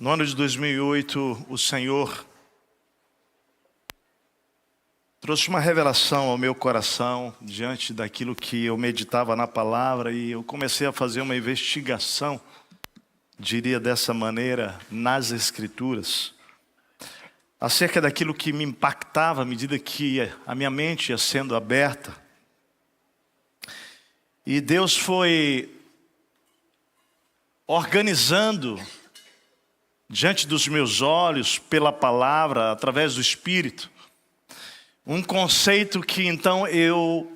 No ano de 2008, o Senhor trouxe uma revelação ao meu coração diante daquilo que eu meditava na palavra e eu comecei a fazer uma investigação, diria dessa maneira, nas Escrituras, acerca daquilo que me impactava à medida que a minha mente ia sendo aberta. E Deus foi organizando diante dos meus olhos, pela palavra, através do Espírito, um conceito que então eu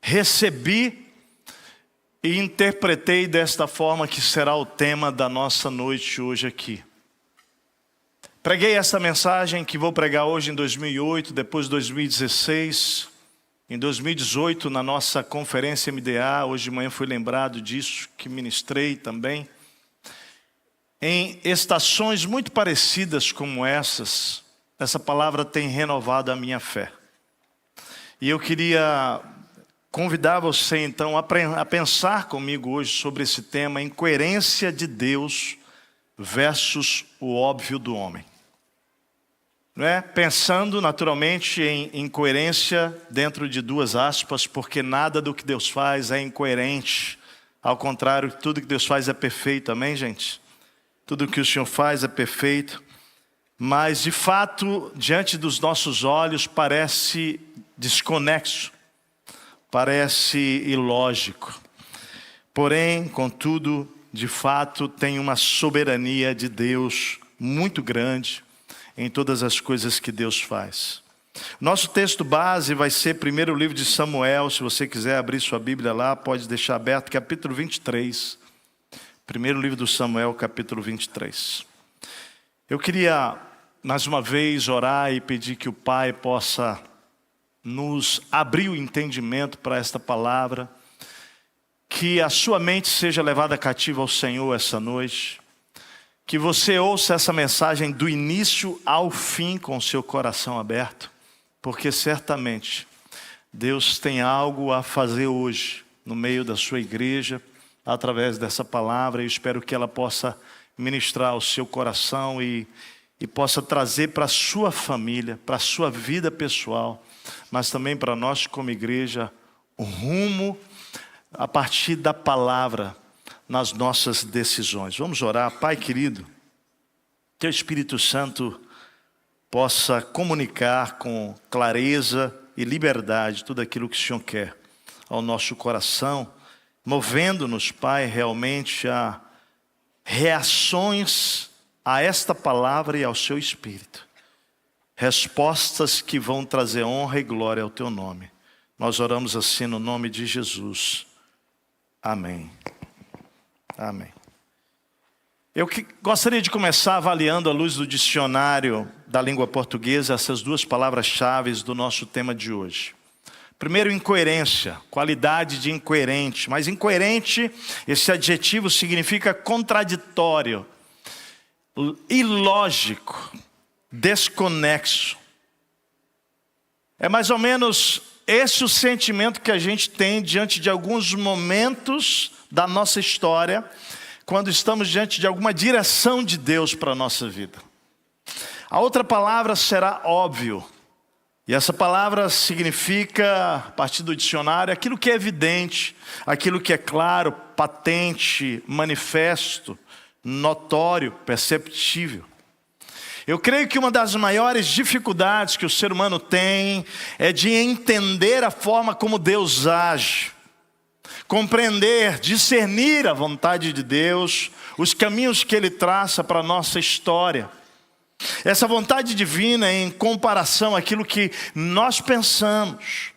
recebi e interpretei desta forma, que será o tema da nossa noite hoje aqui. Preguei essa mensagem que vou pregar hoje em 2008, depois 2016, em 2018 na nossa conferência MDA, hoje de manhã fui lembrado disso, que ministrei também. Em estações muito parecidas como essas, essa palavra tem renovado a minha fé. E eu queria convidar você então a pensar comigo hoje sobre esse tema, incoerência de Deus versus o óbvio do homem. Não é? Pensando naturalmente em incoerência dentro de duas aspas, porque nada do que Deus faz é incoerente. Ao contrário, tudo que Deus faz é perfeito, amém, gente? Tudo que o Senhor faz é perfeito, mas de fato, diante dos nossos olhos, parece desconexo, parece ilógico. Porém, contudo, de fato, tem uma soberania de Deus muito grande em todas as coisas que Deus faz. Nosso texto base vai ser primeiro livro de Samuel. Se você quiser abrir sua Bíblia lá, pode deixar aberto, capítulo 23. Primeiro livro do Samuel, capítulo 23. Eu queria, mais uma vez, orar e pedir que o Pai possa nos abrir o entendimento para esta palavra, que a sua mente seja levada cativa ao Senhor essa noite, que você ouça essa mensagem do início ao fim com o seu coração aberto, porque certamente Deus tem algo a fazer hoje no meio da sua igreja, através dessa palavra. Eu espero que ela possa ministrar ao seu coração e possa trazer para a sua família, para a sua vida pessoal, mas também para nós como igreja, um rumo a partir da palavra nas nossas decisões. Vamos orar. Pai querido, Teu Espírito Santo possa comunicar com clareza e liberdade tudo aquilo que o Senhor quer ao nosso coração, movendo-nos, Pai, realmente a reações a esta palavra e ao Seu Espírito. Respostas que vão trazer honra e glória ao Teu nome. Nós oramos assim no nome de Jesus. Amém. Amém. Eu gostaria de começar avaliando à luz do dicionário da língua portuguesa essas duas palavras-chave do nosso tema de hoje. Primeiro, incoerência, qualidade de incoerente. Mas incoerente, esse adjetivo significa contraditório, ilógico, desconexo. É mais ou menos esse o sentimento que a gente tem diante de alguns momentos da nossa história, quando estamos diante de alguma direção de Deus para a nossa vida. A outra palavra será óbvio. E essa palavra significa, a partir do dicionário, aquilo que é evidente, aquilo que é claro, patente, manifesto, notório, perceptível. Eu creio que uma das maiores dificuldades que o ser humano tem é de entender a forma como Deus age, compreender, discernir a vontade de Deus, os caminhos que Ele traça para a nossa história. Essa vontade divina em comparação àquilo que nós pensamos,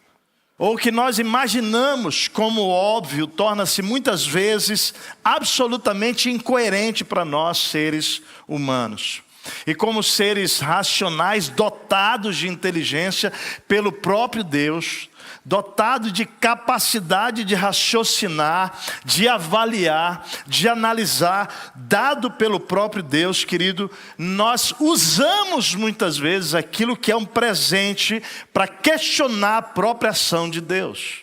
ou que nós imaginamos como óbvio, torna-se muitas vezes absolutamente incoerente para nós, seres humanos. E como seres racionais, dotados de inteligência pelo próprio Deus, dotado de capacidade de raciocinar, de avaliar, de analisar, dado pelo próprio Deus, querido, nós usamos muitas vezes aquilo que é um presente para questionar a própria ação de Deus.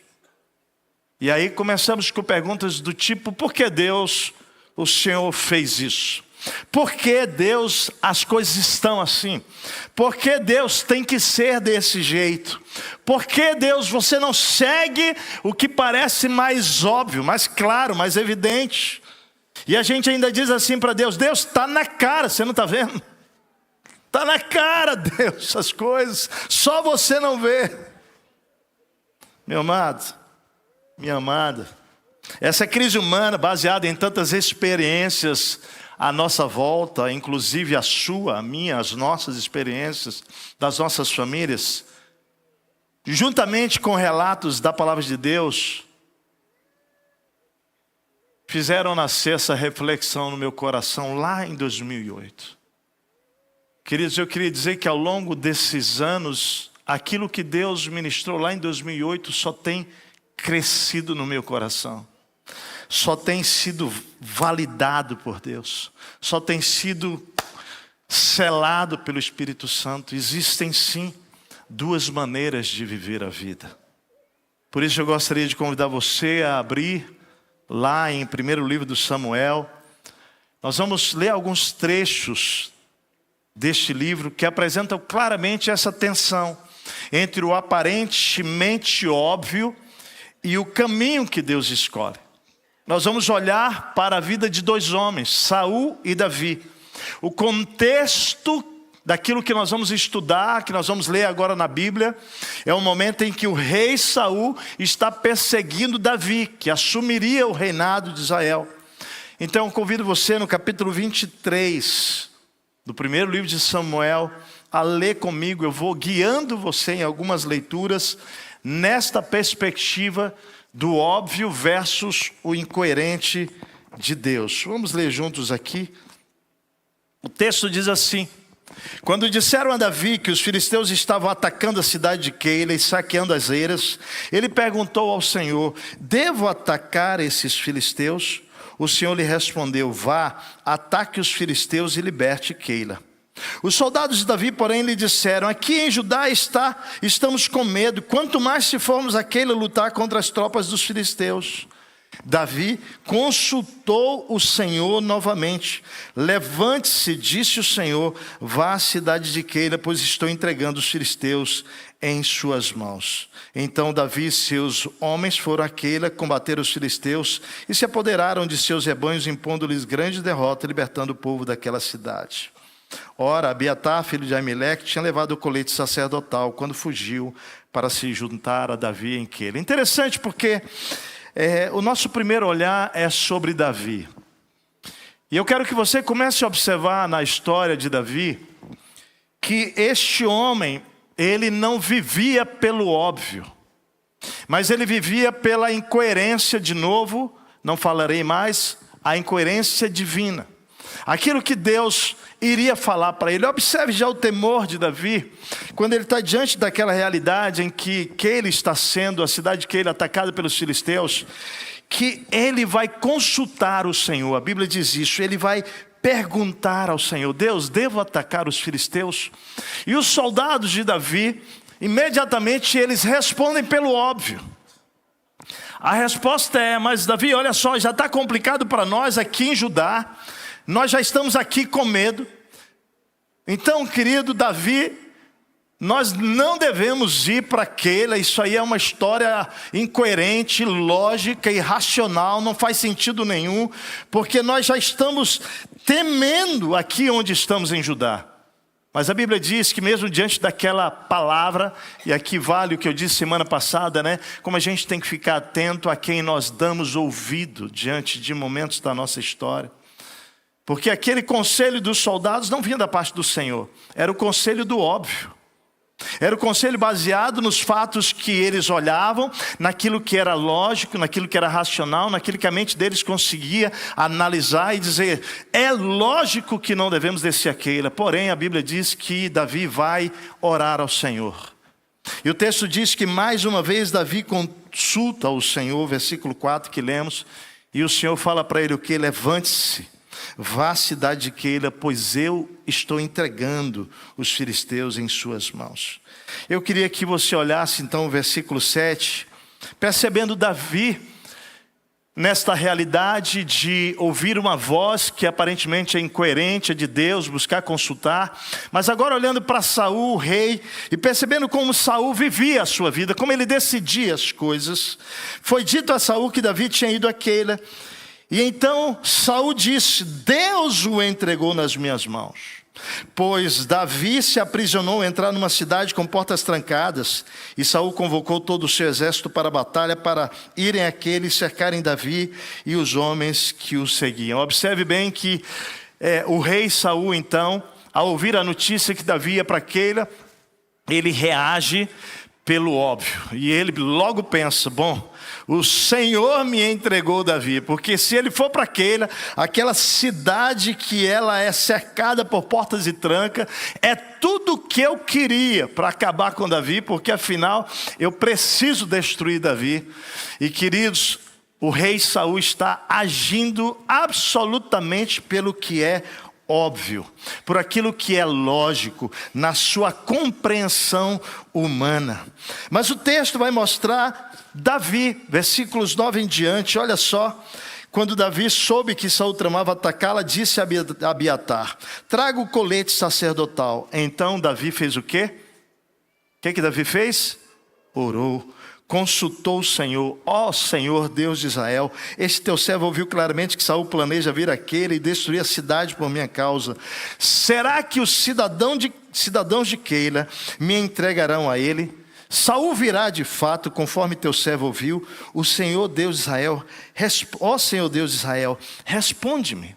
E aí começamos com perguntas do tipo: por que Deus, o Senhor fez isso? Por que Deus, as coisas estão assim? Por que Deus tem que ser desse jeito? Por que Deus, você não segue o que parece mais óbvio, mais claro, mais evidente? E a gente ainda diz assim para Deus: Deus, está na cara, você não está vendo? Está na cara, Deus, as coisas, só você não vê. Meu amado, minha amada, essa crise humana baseada em tantas experiências à nossa volta, inclusive a sua, a minha, as nossas experiências, das nossas famílias, juntamente com relatos da palavra de Deus, fizeram nascer essa reflexão no meu coração lá em 2008. Queridos, eu queria dizer que ao longo desses anos, aquilo que Deus ministrou lá em 2008 só tem crescido no meu coração. Só tem sido validado por Deus. Só tem sido selado pelo Espírito Santo. Existem sim duas maneiras de viver a vida. Por isso eu gostaria de convidar você a abrir lá em primeiro livro do Samuel. Nós vamos ler alguns trechos deste livro que apresentam claramente essa tensão entre o aparentemente óbvio e o caminho que Deus escolhe. Nós vamos olhar para a vida de dois homens, Saul e Davi. O contexto daquilo que nós vamos estudar, que nós vamos ler agora na Bíblia, é o momento em que o rei Saul está perseguindo Davi, que assumiria o reinado de Israel. Então eu convido você no capítulo 23 do primeiro livro de Samuel a ler comigo. Eu vou guiando você em algumas leituras nesta perspectiva do óbvio versus o incoerente de Deus. Vamos ler juntos aqui. O texto diz assim: quando disseram a Davi que os filisteus estavam atacando a cidade de Keila e saqueando as eiras, ele perguntou ao Senhor: devo atacar esses filisteus? O Senhor lhe respondeu: vá, ataque os filisteus e liberte Keila. Os soldados de Davi, porém, lhe disseram: aqui em Judá estamos com medo, quanto mais se formos a Keila lutar contra as tropas dos filisteus. Davi consultou o Senhor novamente. Levante-se, disse o Senhor, vá à cidade de Keila, pois estou entregando os filisteus em suas mãos. Então Davi e seus homens foram a Keila, combateram os filisteus e se apoderaram de seus rebanhos, impondo-lhes grande derrota, libertando o povo daquela cidade. Ora, Abiatar, filho de Aimeleque, tinha levado o colete sacerdotal quando fugiu para se juntar a Davi em Keila. Interessante porque o nosso primeiro olhar é sobre Davi. E eu quero que você comece a observar na história de Davi que este homem, ele não vivia pelo óbvio, mas ele vivia pela incoerência, de novo, não falarei mais, a incoerência divina. Aquilo que Deus iria falar para ele. Observe já o temor de Davi, quando ele está diante daquela realidade em que Keila está sendo, a cidade de Keila atacada pelos filisteus, que ele vai consultar o Senhor. A Bíblia diz isso, ele vai perguntar ao Senhor: Deus, devo atacar os filisteus? E os soldados de Davi, imediatamente eles respondem pelo óbvio. A resposta é: mas Davi, olha só, já está complicado para nós aqui em Judá, nós já estamos aqui com medo. Então, querido Davi, nós não devemos ir para Keila. Isso aí é uma história incoerente, ilógica, irracional, não faz sentido nenhum, porque nós já estamos temendo aqui onde estamos em Judá. Mas a Bíblia diz que mesmo diante daquela palavra, e aqui vale o que eu disse semana passada, né? Como a gente tem que ficar atento a quem nós damos ouvido diante de momentos da nossa história. Porque aquele conselho dos soldados não vinha da parte do Senhor, era o conselho do óbvio. Era o conselho baseado nos fatos que eles olhavam, naquilo que era lógico, naquilo que era racional, naquilo que a mente deles conseguia analisar e dizer: é lógico que não devemos descer a Keila. Porém, a Bíblia diz que Davi vai orar ao Senhor. E o texto diz que mais uma vez Davi consulta o Senhor, versículo 4 que lemos, e o Senhor fala para ele o que? Levante-se, vá à cidade de Keila, pois eu estou entregando os filisteus em suas mãos. Eu queria que você olhasse então o versículo 7, percebendo Davi nesta realidade de ouvir uma voz que aparentemente é incoerente, é de Deus, buscar consultar. Mas agora olhando para Saul, o rei, e percebendo como Saul vivia a sua vida, como ele decidia as coisas, foi dito a Saul que Davi tinha ido a Keila. E então Saul disse: Deus o entregou nas minhas mãos. Pois Davi se aprisionou a entrar numa cidade com portas trancadas, e Saul convocou todo o seu exército para a batalha, para irem àquele e cercarem Davi e os homens que o seguiam. Observe bem que o rei Saul, então, ao ouvir a notícia que Davi ia para Keila, ele reage pelo óbvio, e ele logo pensa: bom, o Senhor me entregou Davi, porque se ele for para Keila, aquela cidade que ela é cercada por portas e tranca, é tudo o que eu queria para acabar com Davi, porque afinal eu preciso destruir Davi. E queridos, o rei Saul está agindo absolutamente pelo que é óbvio, por aquilo que é lógico, na sua compreensão humana. Mas o texto vai mostrar Davi, versículos 9 em diante, olha só. Quando Davi soube que Saul tramava atacá-la, disse a Abiatar: traga o colete sacerdotal. Então Davi fez o quê? O que Davi fez? Orou. Consultou o Senhor: ó Senhor Deus de Israel, este teu servo ouviu claramente que Saul planeja vir a Keila e destruir a cidade por minha causa. Será que os cidadãos de Keila me entregarão a ele? Saul virá de fato, conforme teu servo ouviu. O Senhor Deus de Israel, ó Senhor Deus de Israel, responde-me.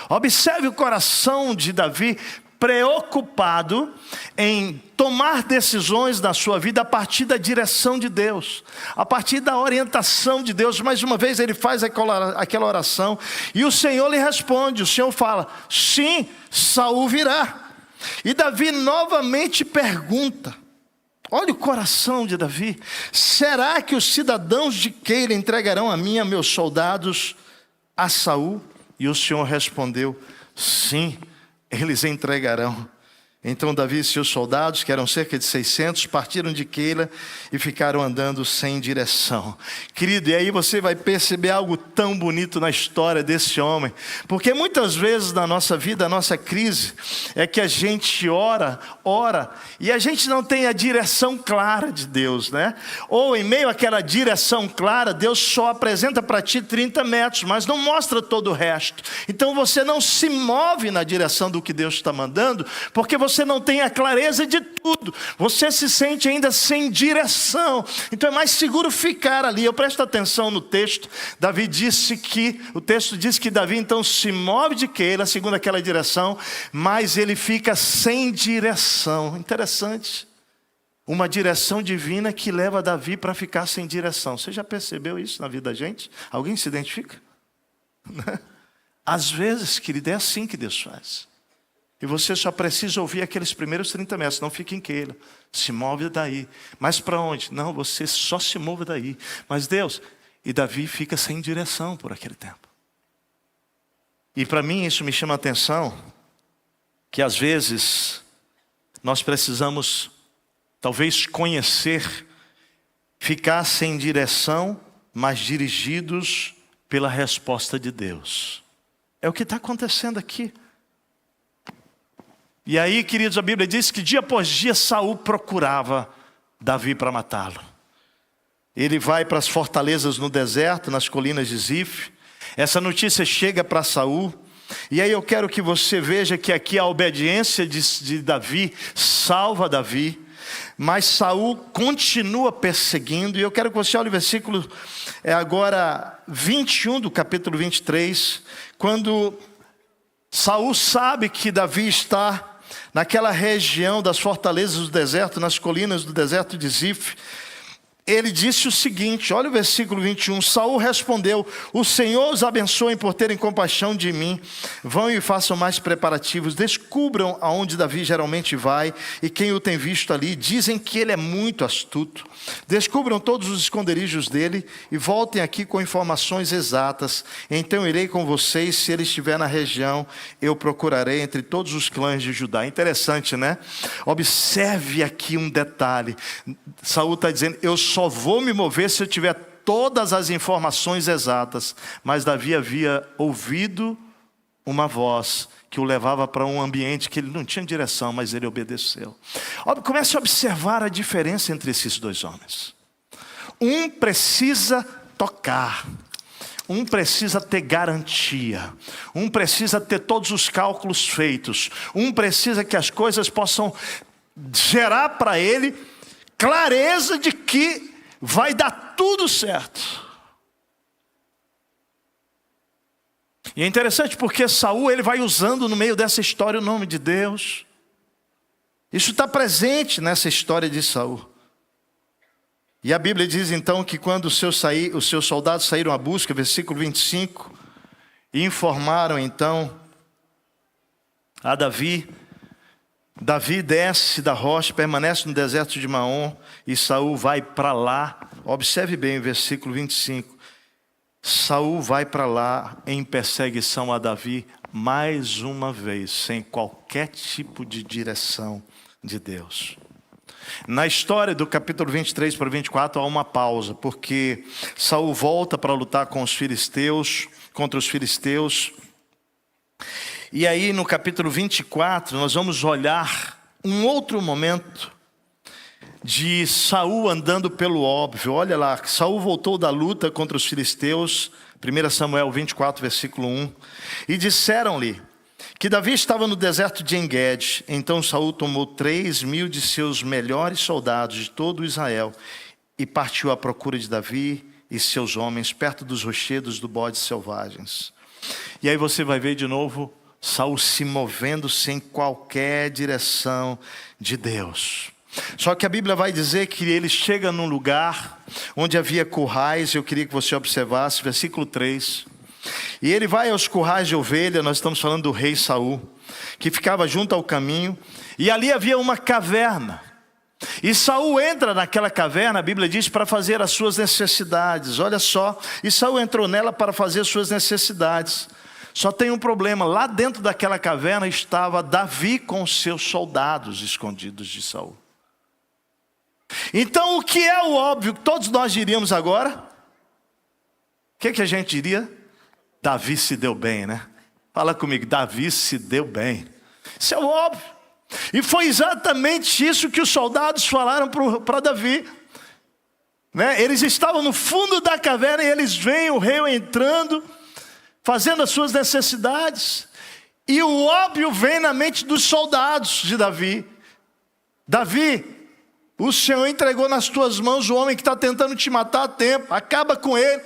Observe o coração de Davi, preocupado em tomar decisões na sua vida a partir da direção de Deus, a partir da orientação de Deus. Mais uma vez ele faz aquela oração, e o Senhor lhe responde. O Senhor fala: sim, Saul virá. E Davi novamente pergunta, olha o coração de Davi: será que os cidadãos de Keila entregarão a mim, a meus soldados, a Saul? E o Senhor respondeu: sim, eles entregarão. Então Davi e seus soldados, que eram cerca de 600, partiram de Keila e ficaram andando sem direção. Querido, e aí você vai perceber algo tão bonito na história desse homem. Porque muitas vezes na nossa vida, a nossa crise é que a gente ora, e a gente não tem a direção clara de Deus, né? Ou em meio àquela direção clara, Deus só apresenta para ti 30 metros, mas não mostra todo o resto. Então você não se move na direção do que Deus está mandando, porque você não tem a clareza de tudo, você se sente ainda sem direção. Então é mais seguro ficar ali. Eu presto atenção no texto. O texto diz que Davi então se move de Keila, segundo aquela direção, mas ele fica sem direção. Interessante, uma direção divina que leva Davi para ficar sem direção. Você já percebeu isso na vida da gente? Alguém se identifica? Às vezes, querido, é assim que Deus faz. E você só precisa ouvir aqueles primeiros 30 metros. Não fique em Keila, se move daí. Mas para onde? Não, você só se move daí. Mas Deus, e Davi fica sem direção por aquele tempo. E para mim isso me chama a atenção, que às vezes nós precisamos talvez conhecer, ficar sem direção, mas dirigidos pela resposta de Deus. É o que está acontecendo aqui. E aí, queridos, a Bíblia diz que dia após dia Saul procurava Davi para matá-lo. Ele vai para as fortalezas no deserto, nas colinas de Zif. Essa notícia chega para Saul. E aí eu quero que você veja que aqui a obediência de Davi salva Davi. Mas Saul continua perseguindo. E eu quero que você olhe o versículo agora 21 do capítulo 23. Quando Saul sabe que Davi está naquela região das fortalezas do deserto, nas colinas do deserto de Zif, ele disse o seguinte, olha o versículo 21, Saul respondeu: o Senhor os abençoe por terem compaixão de mim, vão e façam mais preparativos, descubram aonde Davi geralmente vai, e quem o tem visto ali, dizem que ele é muito astuto, descubram todos os esconderijos dele, e voltem aqui com informações exatas, então irei com vocês, se ele estiver na região, eu procurarei entre todos os clãs de Judá. Interessante, né? Observe aqui um detalhe, Saul está dizendo: eu só vou me mover se eu tiver todas as informações exatas, mas Davi havia ouvido uma voz que o levava para um ambiente que ele não tinha direção, mas ele obedeceu. Comece a observar a diferença entre esses dois homens. Um precisa tocar, um precisa ter garantia, um precisa ter todos os cálculos feitos, um precisa que as coisas possam gerar para ele clareza de que vai dar tudo certo. E é interessante porque Saul, ele vai usando no meio dessa história o nome de Deus. Isso está presente nessa história de Saul. E a Bíblia diz então que quando os seus soldados saíram à busca, versículo 25, e informaram então a Davi. Davi desce da rocha, permanece no deserto de Maom, e Saul vai para lá. Observe bem o versículo 25. Saul vai para lá em perseguição a Davi mais uma vez, sem qualquer tipo de direção de Deus. Na história do capítulo 23 para 24 há uma pausa, porque Saul volta para lutar contra os filisteus. E aí no capítulo 24 nós vamos olhar um outro momento de Saul andando pelo óbvio. Olha lá, Saul voltou da luta contra os filisteus, 1 Samuel 24, versículo 1. E disseram-lhe que Davi estava no deserto de En-Gedi. Então Saul tomou 3.000 de seus melhores soldados de todo Israel e partiu à procura de Davi e seus homens perto dos rochedos do bode selvagens. E aí você vai ver de novo Saul se movendo sem qualquer direção de Deus. Só que a Bíblia vai dizer que ele chega num lugar onde havia currais. Eu queria que você observasse, versículo 3. E ele vai aos currais de ovelha. Nós estamos falando do rei Saul, que ficava junto ao caminho. E ali havia uma caverna. E Saul entra naquela caverna, a Bíblia diz, para fazer as suas necessidades. Olha só, e Saul entrou nela para fazer as suas necessidades. Só tem um problema, lá dentro daquela caverna estava Davi com os seus soldados escondidos de Saul. Então o que é o óbvio que todos nós diríamos agora? O que a gente diria? Davi se deu bem, né? Fala comigo, Davi se deu bem. Isso é o óbvio. E foi exatamente isso que os soldados falaram para Davi, né? Eles estavam no fundo da caverna e eles veem o rei entrando, fazendo as suas necessidades. E o óbvio vem na mente dos soldados de Davi. Davi, o Senhor entregou nas tuas mãos o homem que está tentando te matar há tempo. Acaba com ele.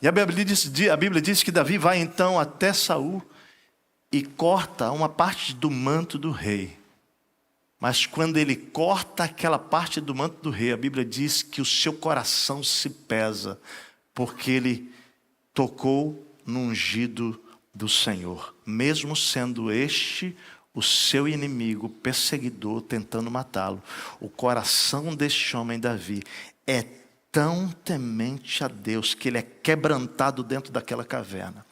E a Bíblia diz que Davi vai então até Saul e corta uma parte do manto do rei. Mas quando ele corta aquela parte do manto do rei, a Bíblia diz que o seu coração se pesa, porque ele tocou no ungido do Senhor, mesmo sendo este o seu inimigo, perseguidor, tentando matá-lo. O coração deste homem Davi é tão temente a Deus que ele é quebrantado dentro daquela caverna.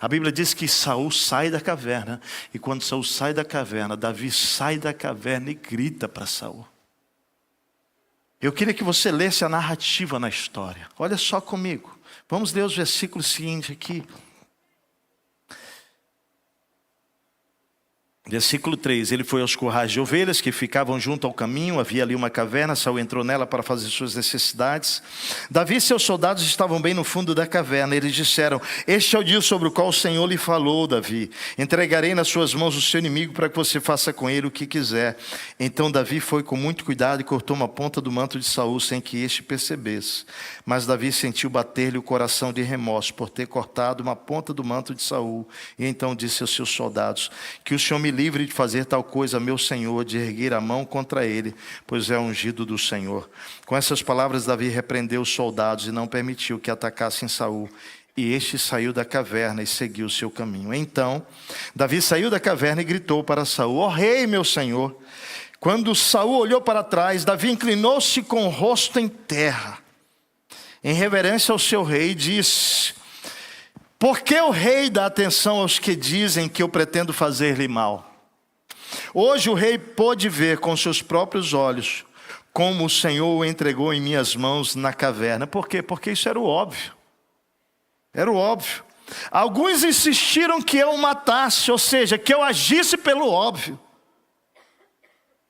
A Bíblia diz que Saul sai da caverna, e quando Saul sai da caverna, Davi sai da caverna e grita para Saul. Eu queria que você lesse a narrativa na história. Olha só comigo. Vamos ler os versículos seguintes aqui. Versículo 3, ele foi aos currais de ovelhas que ficavam junto ao caminho, havia ali uma caverna, Saul entrou nela para fazer suas necessidades. Davi e seus soldados estavam bem no fundo da caverna, eles disseram: este é o dia sobre o qual o Senhor lhe falou, Davi. Entregarei nas suas mãos o seu inimigo para que você faça com ele o que quiser. Então Davi foi com muito cuidado e cortou uma ponta do manto de Saul sem que este percebesse. Mas Davi sentiu bater-lhe o coração de remorso por ter cortado uma ponta do manto de Saul. E então disse aos seus soldados: que o Senhor me livre de fazer tal coisa, meu Senhor, de erguer a mão contra ele, pois é ungido do Senhor. Com essas palavras Davi repreendeu os soldados e não permitiu que atacassem Saul. E este saiu da caverna e seguiu o seu caminho. Então Davi saiu da caverna e gritou para Saul: ó rei, meu senhor. Quando Saul olhou para trás, Davi inclinou-se com o rosto em terra, em reverência ao seu rei, e disse: por que o rei dá atenção aos que dizem que eu pretendo fazer-lhe mal? Hoje o rei pôde ver com seus próprios olhos como o Senhor o entregou em minhas mãos na caverna. Por quê? Porque isso era o óbvio. Era o óbvio. Alguns insistiram que eu o matasse, ou seja, que eu agisse pelo óbvio.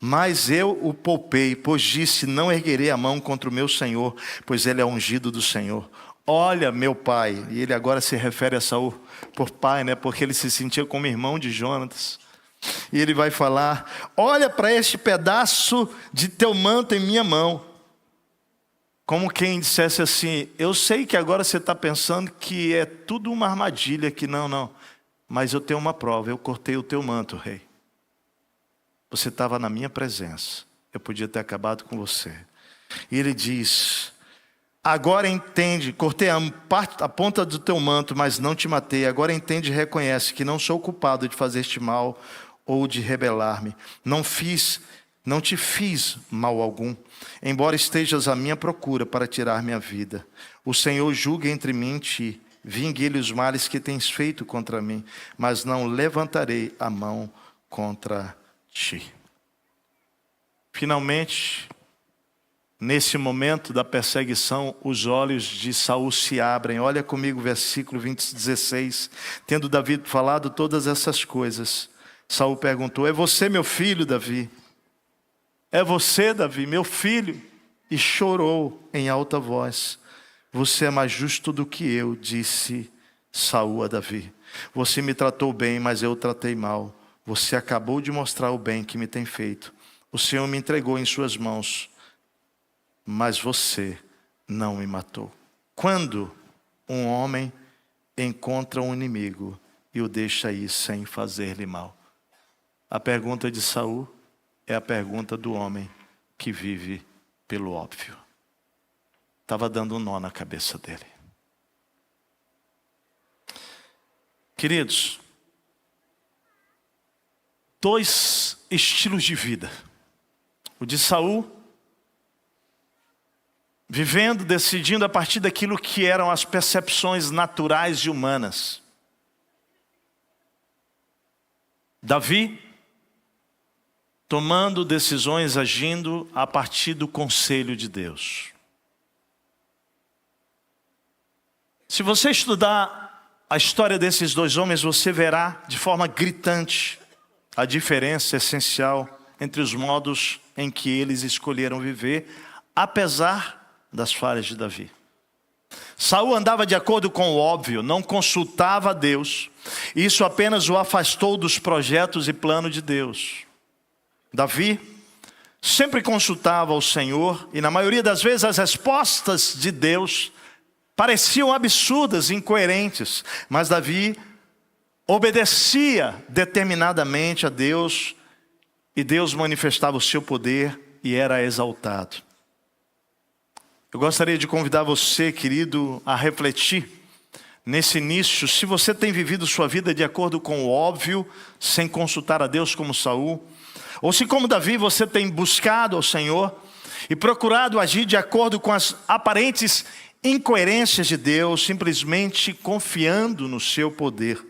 Mas eu o poupei, pois disse, não erguerei a mão contra o meu Senhor, pois ele é ungido do Senhor. Olha, meu pai, e ele agora se refere a Saul por pai, né? Porque ele se sentia como irmão de Jonatas. E ele vai falar, olha para este pedaço de teu manto em minha mão. Como quem dissesse assim, eu sei que agora você está pensando que é tudo uma armadilha, que não. Mas eu tenho uma prova, eu cortei o teu manto, rei. Você estava na minha presença, eu podia ter acabado com você. E ele diz, agora entende, cortei a ponta do teu manto, mas não te matei. Agora entende e reconhece que não sou culpado de fazer este mal ou de rebelar-me. Não te fiz mal algum, embora estejas à minha procura para tirar minha vida. O Senhor julgue entre mim e ti, vingue-lhe os males que tens feito contra mim, mas não levantarei a mão contra ti. Finalmente, nesse momento da perseguição, os olhos de Saul se abrem. Olha comigo o versículo 16. Tendo Davi falado todas essas coisas, Saul perguntou, é você meu filho, Davi? É você, Davi, meu filho? E chorou em alta voz. Você é mais justo do que eu, disse Saul a Davi. Você me tratou bem, mas eu o tratei mal. Você acabou de mostrar o bem que me tem feito. O Senhor me entregou em suas mãos, mas você não me matou. Quando um homem encontra um inimigo e o deixa ir sem fazer-lhe mal? A pergunta de Saul é a pergunta do homem que vive pelo óbvio. Estava dando um nó na cabeça dele. Queridos, dois estilos de vida. O de Saul, vivendo, decidindo a partir daquilo que eram as percepções naturais e humanas. Davi, tomando decisões, agindo a partir do conselho de Deus. Se você estudar a história desses dois homens, você verá de forma gritante a diferença essencial entre os modos em que eles escolheram viver, apesar das falhas de Davi. Saul andava de acordo com o óbvio, não consultava a Deus. Isso apenas o afastou dos projetos e planos de Deus. Davi sempre consultava o Senhor e na maioria das vezes as respostas de Deus pareciam absurdas, incoerentes. Mas Davi obedecia determinadamente a Deus e Deus manifestava o seu poder e era exaltado. Eu gostaria de convidar você, querido, a refletir nesse início, se você tem vivido sua vida de acordo com o óbvio, sem consultar a Deus como Saul, ou se como Davi você tem buscado ao Senhor e procurado agir de acordo com as aparentes incoerências de Deus, simplesmente confiando no seu poder.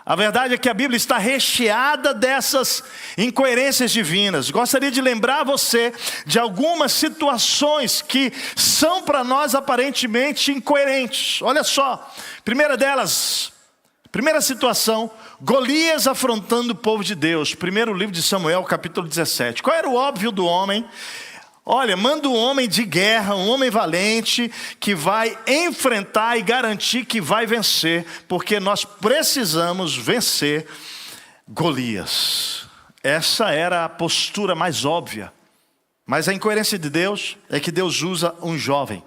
A verdade é que a Bíblia está recheada dessas incoerências divinas. Gostaria de lembrar você de algumas situações que são para nós aparentemente incoerentes. Olha só, primeira delas, primeira situação, Golias afrontando o povo de Deus. Primeiro livro de Samuel, capítulo 17. Qual era o óbvio do homem? Olha, manda um homem de guerra, um homem valente, que vai enfrentar e garantir que vai vencer, porque nós precisamos vencer Golias. Essa era a postura mais óbvia. Mas a incoerência de Deus é que Deus usa um jovem,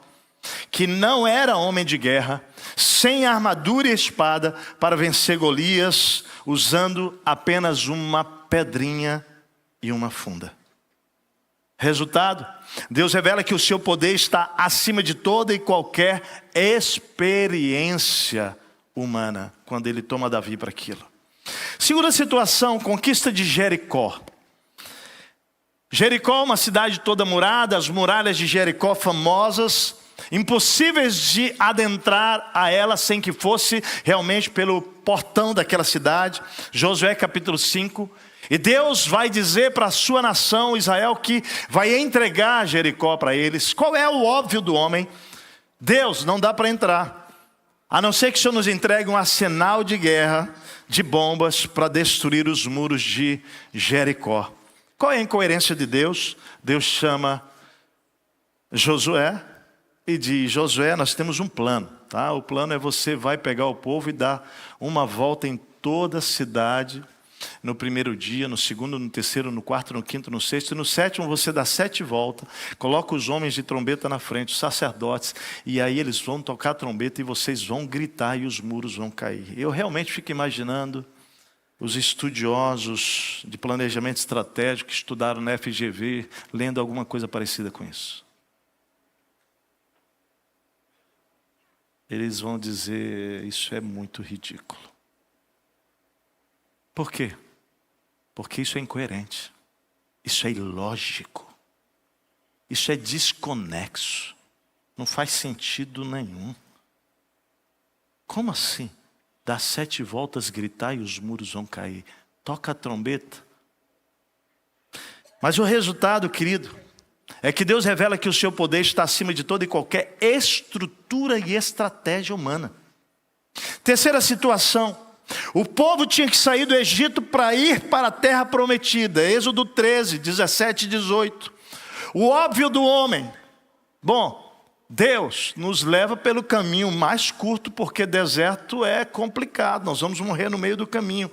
que não era homem de guerra, sem armadura e espada, para vencer Golias, usando apenas uma pedrinha e uma funda. Resultado, Deus revela que o seu poder está acima de toda e qualquer experiência humana, quando ele toma Davi para aquilo. Segunda situação, conquista de Jericó. Jericó, uma cidade toda murada, as muralhas de Jericó famosas, impossíveis de adentrar a ela sem que fosse realmente pelo portão daquela cidade. Josué capítulo 5. E Deus vai dizer para a sua nação, Israel, que vai entregar Jericó para eles. Qual é o óbvio do homem? Deus, não dá para entrar, a não ser que o Senhor nos entregue um arsenal de guerra, de bombas, para destruir os muros de Jericó. Qual é a incoerência de Deus? Deus chama Josué e diz: Josué, nós temos um plano, tá? O plano é você vai pegar o povo e dar uma volta em toda a cidade, no primeiro dia, no segundo, no terceiro, no quarto, no quinto, no sexto, e no sétimo você dá 7 voltas, coloca os homens de trombeta na frente, os sacerdotes, e aí eles vão tocar a trombeta e vocês vão gritar e os muros vão cair. Eu realmente fico imaginando os estudiosos de planejamento estratégico que estudaram na FGV, lendo alguma coisa parecida com isso. Eles vão dizer: isso é muito ridículo. Por quê? Porque isso é incoerente, isso é ilógico, isso é desconexo, não faz sentido nenhum. Como assim? Dá 7 voltas, gritar e os muros vão cair. Toca a trombeta. Mas o resultado, querido, é que Deus revela que o seu poder está acima de toda e qualquer estrutura e estratégia humana. Terceira situação. O povo tinha que sair do Egito para ir para a terra prometida. Êxodo 13, 17 e 18. O óbvio do homem. Bom, Deus nos leva pelo caminho mais curto, porque deserto é complicado. Nós vamos morrer no meio do caminho.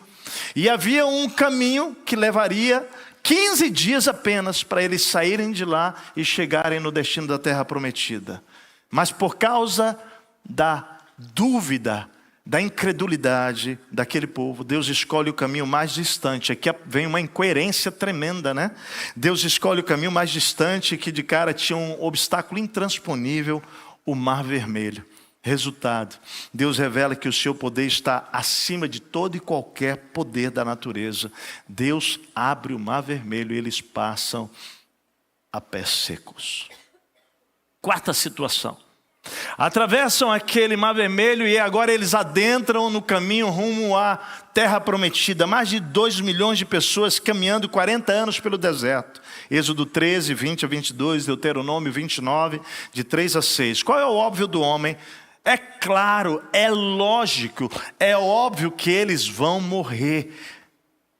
E havia um caminho que levaria 15 dias apenas para eles saírem de lá e chegarem no destino da terra prometida. Mas por causa da dúvida, da incredulidade daquele povo, Deus escolhe o caminho mais distante. Aqui vem uma incoerência tremenda, né? Deus escolhe o caminho mais distante, que de cara tinha um obstáculo intransponível, o Mar Vermelho. Resultado, Deus revela que o seu poder está acima de todo e qualquer poder da natureza. Deus abre o Mar Vermelho e eles passam a pés secos. Quarta situação. Atravessam aquele Mar Vermelho e agora eles adentram no caminho rumo à terra prometida. Mais de 2 milhões de pessoas caminhando 40 anos pelo deserto. Êxodo 13, 20 a 22, Deuteronômio 29, de 3 a 6. Qual é o óbvio do homem? É claro, é lógico, é óbvio que eles vão morrer.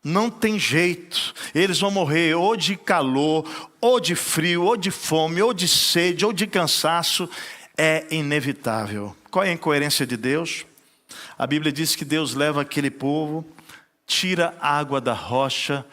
Não tem jeito, eles vão morrer ou de calor, ou de frio, ou de fome, ou de sede, ou de cansaço. É inevitável. Qual é a incoerência de Deus? A Bíblia diz que Deus leva aquele povo, tira a água da rocha,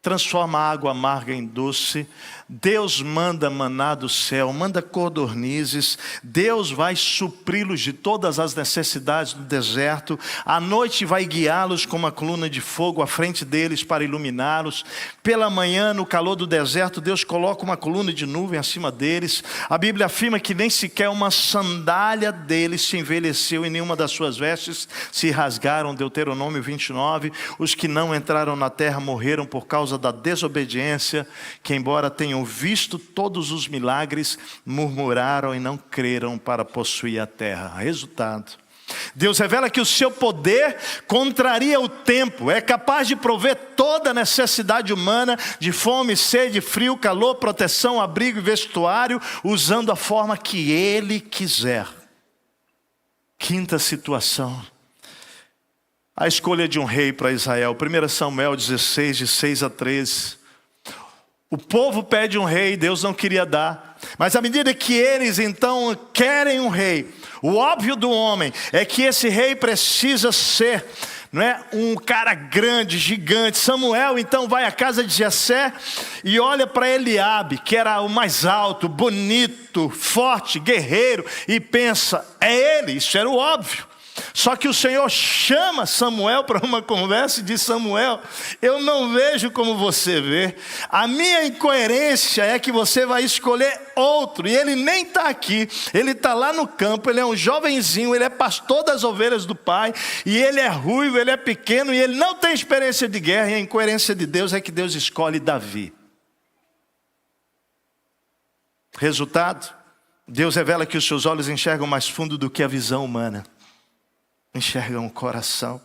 transforma a água amarga em doce. Deus manda maná do céu, manda codornizes. Deus vai supri-los de todas as necessidades do deserto. À noite vai guiá-los com uma coluna de fogo à frente deles para iluminá-los. Pela manhã, no calor do deserto, Deus coloca uma coluna de nuvem acima deles. A Bíblia afirma que nem sequer uma sandália deles se envelheceu e nenhuma das suas vestes se rasgaram. Deuteronômio 29. Os que não entraram na terra morreram por causa da desobediência, que embora tenham visto todos os milagres, murmuraram e não creram para possuir a terra. Resultado, Deus revela que o seu poder contraria o tempo, é capaz de prover toda a necessidade humana de fome, sede, frio, calor, proteção, abrigo e vestuário, usando a forma que Ele quiser. Quinta situação, a escolha de um rei para Israel. 1 Samuel 16, de 6 a 13. O povo pede um rei, Deus não queria dar. Mas à medida que eles então querem um rei, o óbvio do homem é que esse rei precisa ser, não é, um cara grande, gigante. Samuel então vai à casa de Jessé e olha para Eliabe, que era o mais alto, bonito, forte, guerreiro, e pensa: é ele, isso era o óbvio. Só que o Senhor chama Samuel para uma conversa e diz: Samuel, eu não vejo como você vê. A minha incoerência é que você vai escolher outro. E ele nem está aqui, ele está lá no campo, ele é um jovenzinho, ele é pastor das ovelhas do pai. E ele é ruivo, ele é pequeno e ele não tem experiência de guerra. E a incoerência de Deus é que Deus escolhe Davi. Resultado? Deus revela que os seus olhos enxergam mais fundo do que a visão humana. Enxergam o coração.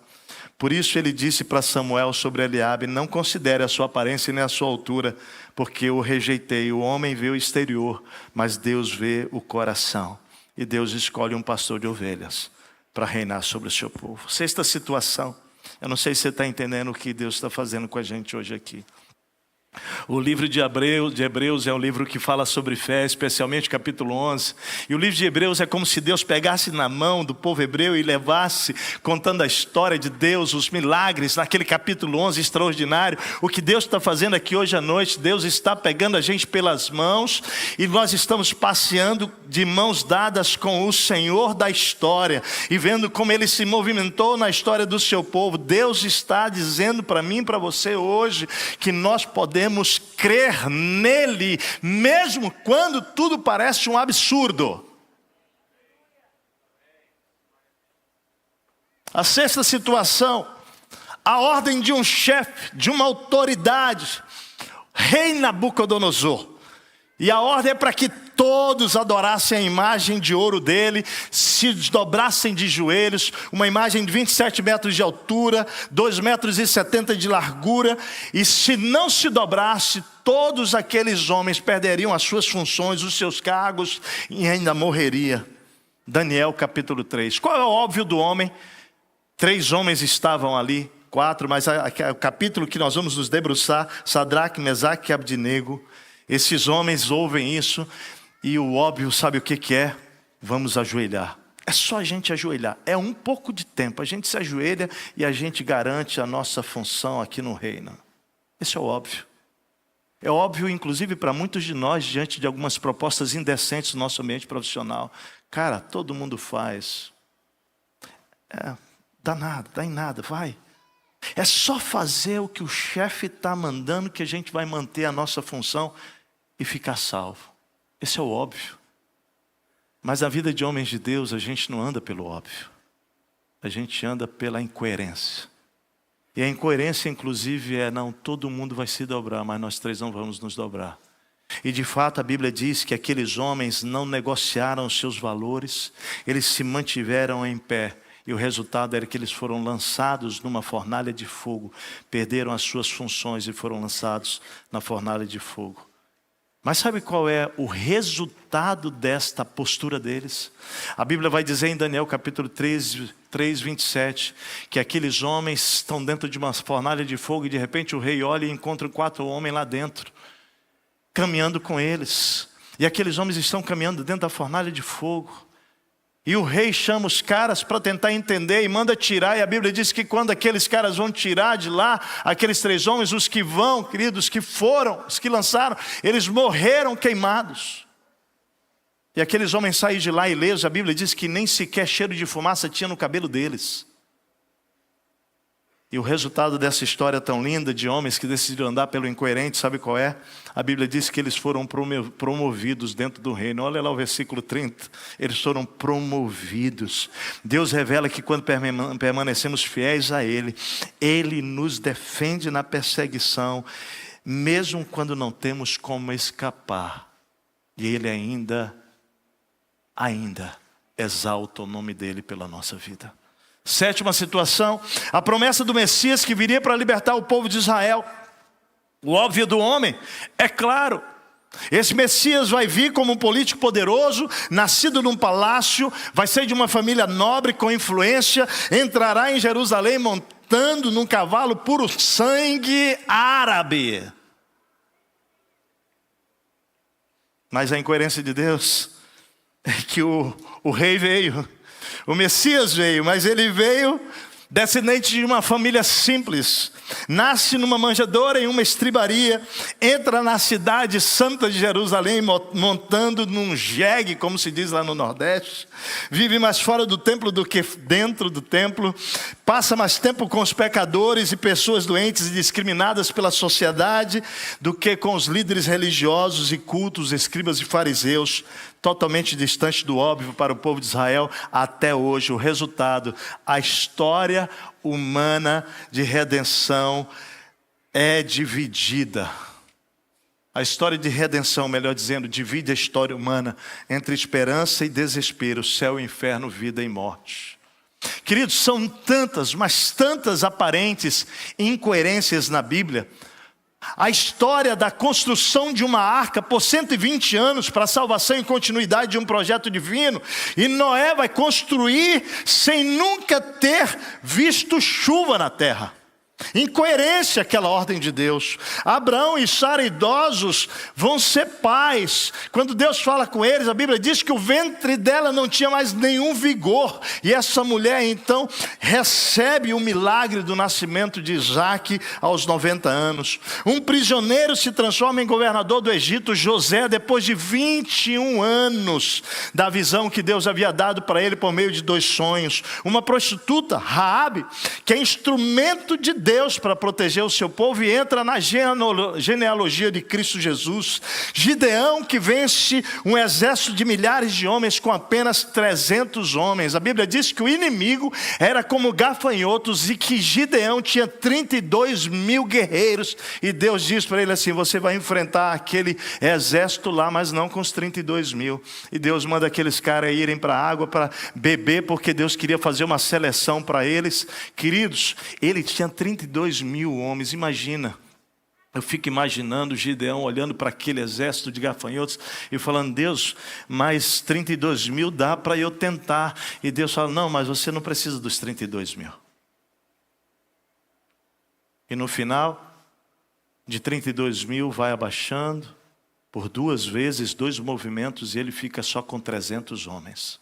Por isso ele disse para Samuel sobre Eliabe: não considere a sua aparência nem a sua altura, porque eu o rejeitei. O homem vê o exterior, mas Deus vê o coração. E Deus escolhe um pastor de ovelhas para reinar sobre o seu povo. Sexta situação. Eu não sei se você está entendendo o que Deus está fazendo com a gente hoje aqui. O livro de Hebreus é um livro que fala sobre fé, especialmente capítulo 11. E o livro de Hebreus é como se Deus pegasse na mão do povo hebreu e levasse, contando a história de Deus, os milagres, naquele capítulo 11 extraordinário. O que Deus está fazendo aqui hoje à noite, Deus está pegando a gente pelas mãos e nós estamos passeando de mãos dadas com o Senhor da história e vendo como Ele se movimentou na história do seu povo. Deus está dizendo para mim e para você hoje que nós podemos crer nele, mesmo quando tudo parece um absurdo. A sexta situação, a ordem de um chefe, de uma autoridade, rei Nabucodonosor. E a ordem é para que todos adorassem a imagem de ouro dele, se dobrassem de joelhos, uma imagem de 27 metros de altura, 2,70 metros de largura, e se não se dobrasse, todos aqueles homens perderiam as suas funções, os seus cargos, e ainda morreria. Daniel capítulo 3. Qual é o óbvio do homem? 3 homens estavam ali, 4, mas o capítulo que nós vamos nos debruçar, Sadraque, Mesaque e Abdinego. Esses homens ouvem isso e o óbvio, sabe o que é? Vamos ajoelhar. É só a gente ajoelhar. É um pouco de tempo. A gente se ajoelha e a gente garante a nossa função aqui no reino. Esse é o óbvio. É óbvio, inclusive, para muitos de nós, diante de algumas propostas indecentes no nosso ambiente profissional. Cara, todo mundo faz. Dá nada, dá em nada, vai. É só fazer o que o chefe está mandando que a gente vai manter a nossa função e ficar salvo. Esse é o óbvio. Mas na vida de homens de Deus, a gente não anda pelo óbvio. A gente anda pela incoerência. E a incoerência, inclusive, não todo mundo vai se dobrar, mas nós 3 não vamos nos dobrar. E de fato a Bíblia diz que aqueles homens não negociaram os seus valores, eles se mantiveram em pé. E o resultado era que eles foram lançados numa fornalha de fogo, perderam as suas funções e foram lançados na fornalha de fogo. Mas sabe qual é o resultado desta postura deles? A Bíblia vai dizer em Daniel capítulo 3, 27, que aqueles homens estão dentro de uma fornalha de fogo e de repente o rei olha e encontra 4 homens lá dentro, caminhando com eles. E aqueles homens estão caminhando dentro da fornalha de fogo. E o rei chama os caras para tentar entender e manda tirar. E a Bíblia diz que quando aqueles caras vão tirar de lá, aqueles 3 homens, os que vão, queridos, que foram, os que lançaram, eles morreram queimados. E aqueles homens saíram de lá ilesos. A Bíblia diz que nem sequer cheiro de fumaça tinha no cabelo deles. E o resultado dessa história tão linda de homens que decidiram andar pelo incoerente, sabe qual é? A Bíblia diz que eles foram promovidos dentro do reino. Olha lá o versículo 30. Eles foram promovidos. Deus revela que quando permanecemos fiéis a Ele, Ele nos defende na perseguição, mesmo quando não temos como escapar. E Ele ainda exalta o nome dEle pela nossa vida. Sétima situação, a promessa do Messias que viria para libertar o povo de Israel. O óbvio do homem é claro. Esse Messias vai vir como um político poderoso, nascido num palácio, vai ser de uma família nobre com influência, entrará em Jerusalém montando num cavalo puro sangue árabe. Mas a incoerência de Deus é que o rei veio. O Messias veio, mas ele veio descendente de uma família simples. Nasce numa manjedoura em uma estribaria. Entra na cidade santa de Jerusalém montando num jegue, como se diz lá no Nordeste. Vive mais fora do templo do que dentro do templo. Passa mais tempo com os pecadores e pessoas doentes e discriminadas pela sociedade do que com os líderes religiosos e cultos, escribas e fariseus. Totalmente distante do óbvio para o povo de Israel até hoje. O resultado, a história humana de redenção é dividida. A história de redenção, melhor dizendo, divide a história humana entre esperança e desespero, céu e inferno, vida e morte. Queridos, são tantas, mas tantas aparentes incoerências na Bíblia. A história da construção de uma arca por 120 anos para a salvação e continuidade de um projeto divino. E Noé vai construir sem nunca ter visto chuva na terra. Incoerência aquela ordem de Deus. Abraão e Sara, idosos, vão ser pais. Quando Deus fala com eles, a Bíblia diz que o ventre dela não tinha mais nenhum vigor. E essa mulher então recebe o milagre do nascimento de Isaac aos 90 anos. Um prisioneiro se transforma em governador do Egito, José, depois de 21 anos da visão que Deus havia dado para ele por meio de 2 sonhos. Uma prostituta, Raabe, que é instrumento de Deus para proteger o seu povo e entra na genealogia de Cristo Jesus. Gideão, que vence um exército de milhares de homens com apenas 300 homens. A Bíblia diz que o inimigo era como gafanhotos e que Gideão tinha 32 mil guerreiros. E Deus diz para ele assim: você vai enfrentar aquele exército lá, mas não com os 32 mil. E Deus manda aqueles caras irem para a água para beber, porque Deus queria fazer uma seleção para eles. Queridos, ele tinha 32 mil homens, imagina. Eu fico imaginando Gideão olhando para aquele exército de gafanhotos e falando: Deus, mais 32 mil dá para eu tentar. E Deus fala: não, mas você não precisa dos 32 mil. E no final, de 32 mil vai abaixando por 2 vezes, 2 movimentos, e ele fica só com 300 homens.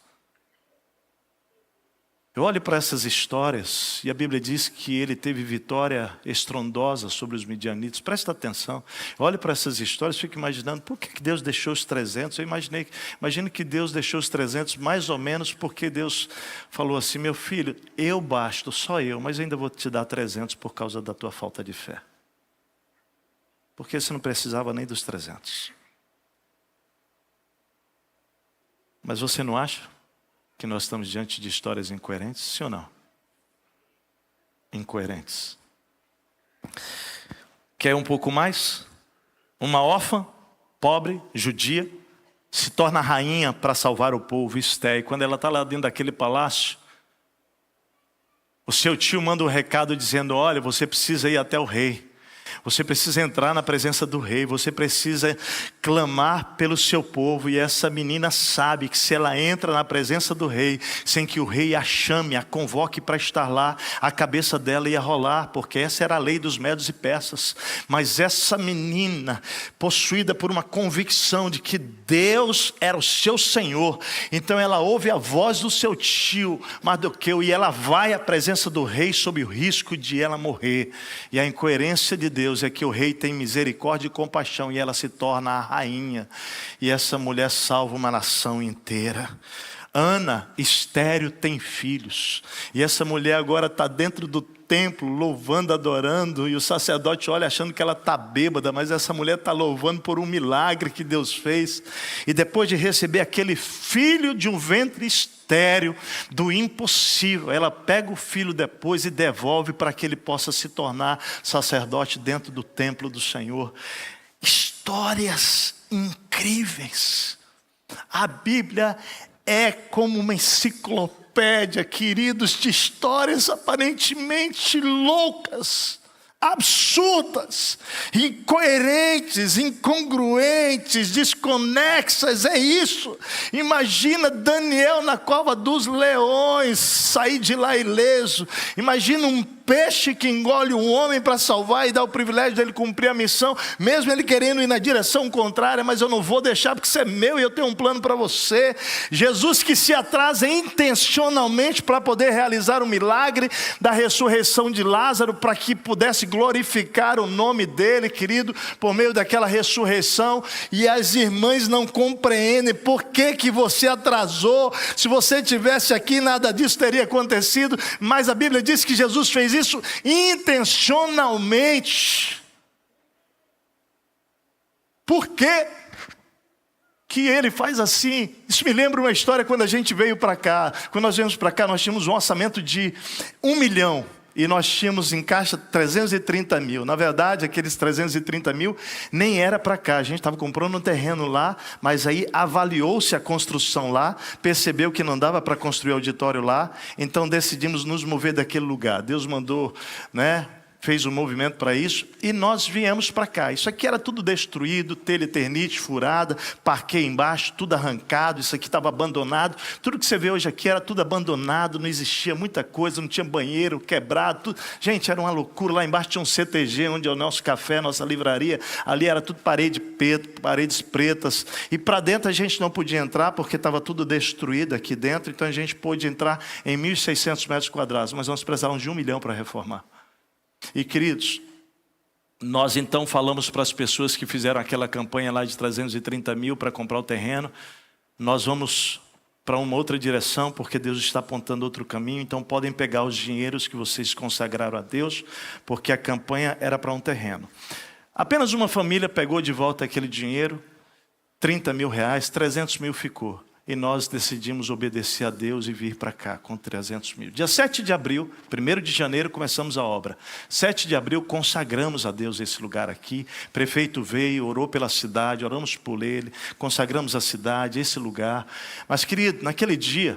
Eu olho para essas histórias e a Bíblia diz que ele teve vitória estrondosa sobre os midianitas. Presta atenção. Eu olho para essas histórias e fico imaginando por que Deus deixou os 300. Eu imagino que Deus deixou os 300 mais ou menos porque Deus falou assim: meu filho, eu basto, só eu, mas ainda vou te dar 300 por causa da tua falta de fé. Porque você não precisava nem dos 300. Mas você não acha que nós estamos diante de histórias incoerentes? Sim ou não? Incoerentes. Quer um pouco mais? Uma órfã, pobre, judia, se torna rainha para salvar o povo, Esté. E quando ela está lá dentro daquele palácio, o seu tio manda um recado dizendo: olha, você precisa ir até o rei. Você precisa entrar na presença do rei, você precisa clamar pelo seu povo. E essa menina sabe que se ela entra na presença do rei, sem que o rei a chame, a convoque para estar lá, a cabeça dela ia rolar, porque essa era a lei dos medos e persas. Mas essa menina, possuída por uma convicção de que Deus era o seu Senhor, então ela ouve a voz do seu tio Mardoqueu e ela vai à presença do rei sob o risco de ela morrer. E a incoerência de Deus é que o rei tem misericórdia e compaixão e ela se torna a rainha. E essa mulher salva uma nação inteira. Ana, estéril, tem filhos. E essa mulher agora está dentro do templo, louvando, adorando. E o sacerdote olha achando que ela está bêbada, mas essa mulher está louvando por um milagre que Deus fez. E depois de receber aquele filho de um ventre estéril, do impossível, ela pega o filho depois e devolve para que ele possa se tornar sacerdote dentro do templo do Senhor. Histórias incríveis. A Bíblia é como uma enciclopédia, queridos, de histórias aparentemente loucas, absurdas, incoerentes, incongruentes, desconexas. É isso. Imagina Daniel na cova dos leões, sair de lá ileso. Imagina um peixe que engole um homem para salvar e dá o privilégio dele cumprir a missão, mesmo ele querendo ir na direção contrária. Mas eu não vou deixar, porque você é meu e eu tenho um plano para você. Jesus que se atrasa intencionalmente para poder realizar o milagre da ressurreição de Lázaro, para que pudesse glorificar o nome dele, querido, por meio daquela ressurreição. E as irmãs não compreendem por que você atrasou. Se você tivesse aqui, nada disso teria acontecido. Mas a Bíblia diz que Jesus fez isso intencionalmente. Por que ele faz assim? Isso me lembra uma história quando a gente veio para cá. Quando nós viemos para cá, nós tínhamos um orçamento de 1 milhão. e nós tínhamos em caixa 330 mil. Na verdade, aqueles 330 mil nem era para cá. A gente estava comprando um terreno lá, mas aí avaliou-se a construção lá, percebeu que não dava para construir auditório lá, então decidimos nos mover daquele lugar. Deus mandou, né? Fez um movimento para isso, e nós viemos para cá. Isso aqui era tudo destruído, telha eternite furada, parquet embaixo, tudo arrancado, isso aqui estava abandonado. Tudo que você vê hoje aqui era tudo abandonado, não existia muita coisa, não tinha banheiro, quebrado, tudo. Gente, era uma loucura. Lá embaixo tinha um CTG, onde é o nosso café, nossa livraria, ali era tudo paredes pretas, e para dentro a gente não podia entrar, porque estava tudo destruído aqui dentro, então a gente pôde entrar em 1.600 metros quadrados, mas nós precisávamos de 1 milhão para reformar. E queridos, nós então falamos para as pessoas que fizeram aquela campanha lá de 330 mil para comprar o terreno, nós vamos para uma outra direção, porque Deus está apontando outro caminho, então podem pegar os dinheiros que vocês consagraram a Deus, porque a campanha era para um terreno. Apenas uma família pegou de volta aquele dinheiro, 30 mil reais, 300 mil ficou. E nós decidimos obedecer a Deus e vir para cá com 300 mil. Dia 7 de abril, 1º de janeiro, começamos a obra. 7 de abril, consagramos a Deus esse lugar aqui. Prefeito veio, orou pela cidade, oramos por ele, consagramos a cidade, esse lugar. Mas, querido, naquele dia,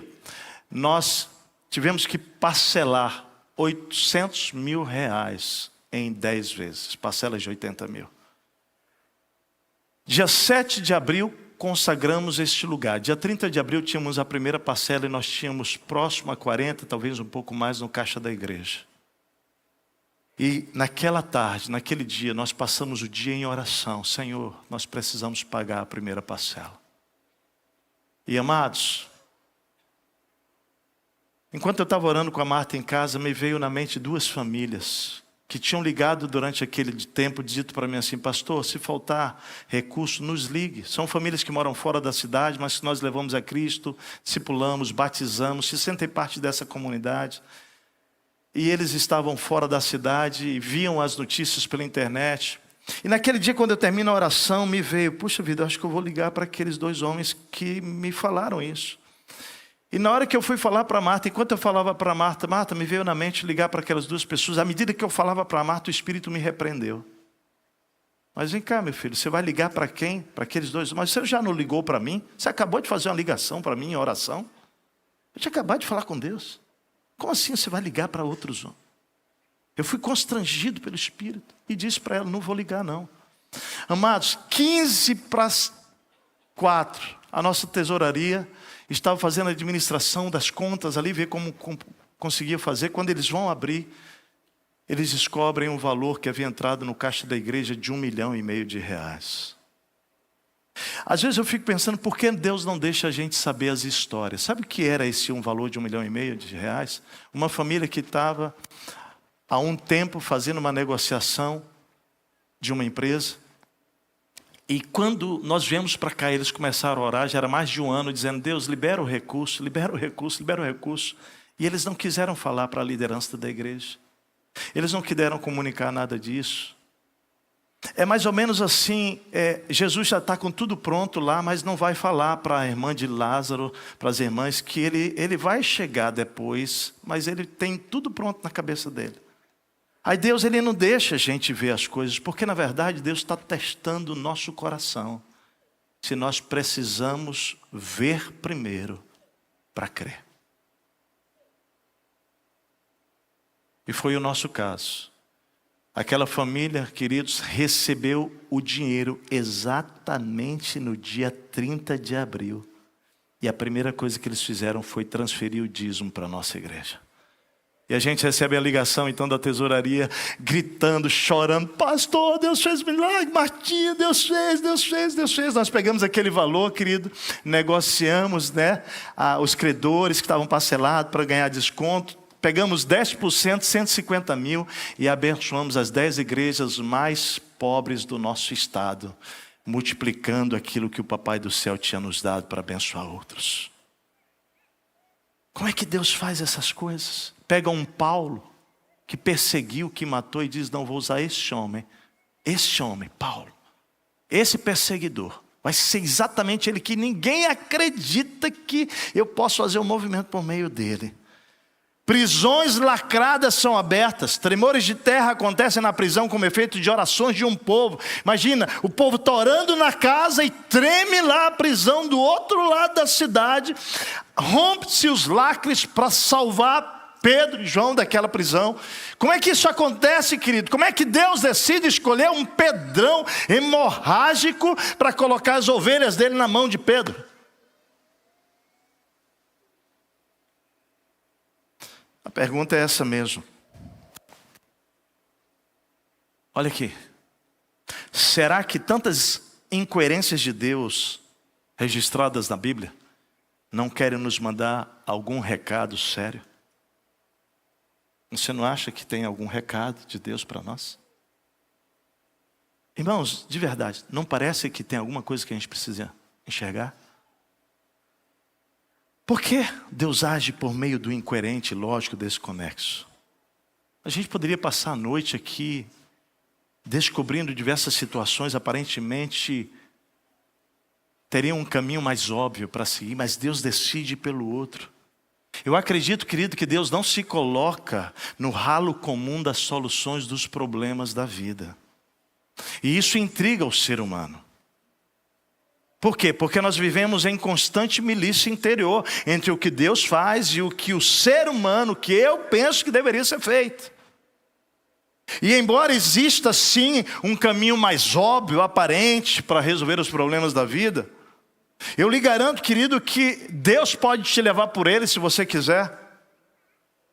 nós tivemos que parcelar 800 mil reais em 10 vezes, parcelas de 80 mil. Dia 7 de abril, consagramos este lugar. Dia 30 de abril tínhamos a primeira parcela e nós tínhamos próximo a 40, talvez um pouco mais no caixa da igreja. E naquela tarde, naquele dia, nós passamos o dia em oração. Senhor, nós precisamos pagar a primeira parcela. E amados, enquanto eu estava orando com a Marta em casa, me veio na mente 2 famílias que tinham ligado durante aquele tempo, dito para mim assim: pastor, se faltar recurso, nos ligue. São famílias que moram fora da cidade, mas que nós levamos a Cristo, discipulamos, batizamos, se sentem parte dessa comunidade. E eles estavam fora da cidade e viam as notícias pela internet. E naquele dia, quando eu termino a oração, me veio: puxa vida, eu acho que eu vou ligar para aqueles 2 homens que me falaram isso. E na hora que eu fui falar para Marta, enquanto eu falava para Marta, me veio na mente ligar para aquelas 2 pessoas. À medida que eu falava para Marta, o Espírito me repreendeu. Mas vem cá, meu filho, você vai ligar para quem? Para aqueles 2? Mas você já não ligou para mim? Você acabou de fazer uma ligação para mim em oração? Eu tinha acabado de falar com Deus. Como assim você vai ligar para outros homens? Eu fui constrangido pelo Espírito e disse para ela: não vou ligar não. Amados, 15 para as 4, a nossa tesouraria estava fazendo a administração das contas ali, ver como conseguia fazer. Quando eles vão abrir, eles descobrem um valor que havia entrado no caixa da igreja de 1,5 milhão de reais. Às vezes eu fico pensando, por que Deus não deixa a gente saber as histórias? Sabe o que era esse valor de 1,5 milhão de reais? Uma família que estava há um tempo fazendo uma negociação de uma empresa. E quando nós viemos para cá, eles começaram a orar, já era mais de 1 ano, dizendo: Deus, libera o recurso, libera o recurso, libera o recurso. E eles não quiseram falar para a liderança da igreja. Eles não quiseram comunicar nada disso. É mais ou menos assim, Jesus já está com tudo pronto lá, mas não vai falar para a irmã de Lázaro, para as irmãs, que ele vai chegar depois, mas ele tem tudo pronto na cabeça dele. Aí Deus, ele não deixa a gente ver as coisas, porque na verdade Deus está testando o nosso coração. Se nós precisamos ver primeiro para crer. E foi o nosso caso. Aquela família, queridos, recebeu o dinheiro exatamente no dia 30 de abril. E a primeira coisa que eles fizeram foi transferir o dízimo para a nossa igreja. E a gente recebe a ligação então da tesouraria, gritando, chorando: pastor, Deus fez milagre, Martinha, Deus fez, Deus fez, Deus fez. Nós pegamos aquele valor, querido, negociamos, né, os credores que estavam parcelados para ganhar desconto. Pegamos 10%, 150 mil, e abençoamos as 10 igrejas mais pobres do nosso estado, multiplicando aquilo que o Papai do Céu tinha nos dado para abençoar outros. Como é que Deus faz essas coisas? Pega um Paulo, que perseguiu, que matou, e diz: não, vou usar este homem, Paulo, esse perseguidor, vai ser exatamente ele, que ninguém acredita que eu posso fazer um movimento por meio dele. Prisões lacradas são abertas. Tremores de terra acontecem na prisão como efeito de orações de um povo. Imagina, o povo está orando na casa e treme lá a prisão do outro lado da cidade. Rompe-se os lacres para salvar Pedro e João daquela prisão. Como é que isso acontece, querido? Como é que Deus decide escolher um Pedrão hemorrágico para colocar as ovelhas dele na mão de Pedro? A pergunta é essa mesmo. Olha aqui. Será que tantas incoerências de Deus registradas na Bíblia não querem nos mandar algum recado sério? Você não acha que tem algum recado de Deus para nós? Irmãos, de verdade, não parece que tem alguma coisa que a gente precisa enxergar? Por que Deus age por meio do incoerente e lógico desconexo? A gente poderia passar a noite aqui descobrindo diversas situações aparentemente teriam um caminho mais óbvio para seguir, mas Deus decide pelo outro. Eu acredito, querido, que Deus não se coloca no ralo comum das soluções dos problemas da vida. E isso intriga o ser humano. Por quê? Porque nós vivemos em constante milícia interior entre o que Deus faz e o que o ser humano, que eu penso que deveria ser feito. E embora exista sim um caminho mais óbvio, aparente para resolver os problemas da vida, eu lhe garanto, querido, que Deus pode te levar por ele se você quiser.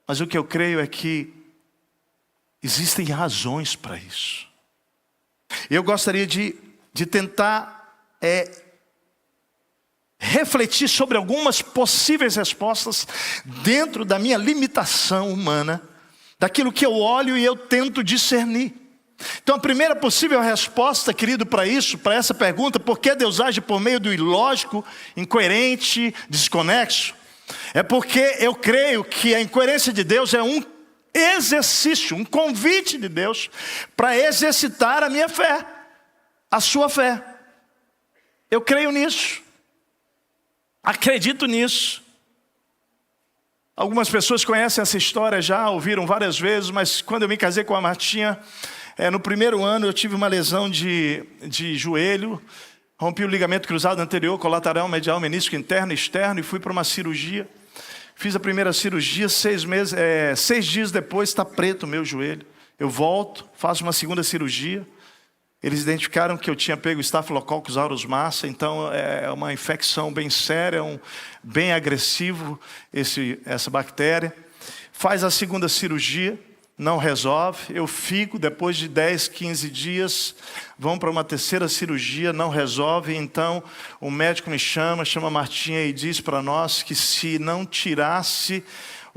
Mas o que eu creio é que existem razões para isso. Eu gostaria de tentar refletir sobre algumas possíveis respostas dentro da minha limitação humana, daquilo que eu olho e eu tento discernir. Então a primeira possível resposta, querido, para isso, para essa pergunta, por que Deus age por meio do ilógico, incoerente, desconexo? É porque eu creio que a incoerência de Deus é um exercício, um convite de Deus para exercitar a minha fé, a sua fé. Eu creio nisso. Acredito nisso. Algumas pessoas conhecem essa história já, ouviram várias vezes, mas quando eu me casei com a Martinha, no primeiro ano eu tive uma lesão de joelho, rompi o ligamento cruzado anterior, colateral, medial, menisco interno e externo e fui para uma cirurgia. Fiz a primeira cirurgia, 6 dias depois está preto o meu joelho. Eu volto, faço uma segunda cirurgia. Eles identificaram que eu tinha pego Staphylococcus aureus massa, então é uma infecção bem séria, bem agressivo essa bactéria. Faz a segunda cirurgia, não resolve. Eu fico, depois de 10, 15 dias, vão para uma terceira cirurgia, não resolve. Então o médico me chama a Martinha e diz para nós que se não tirasse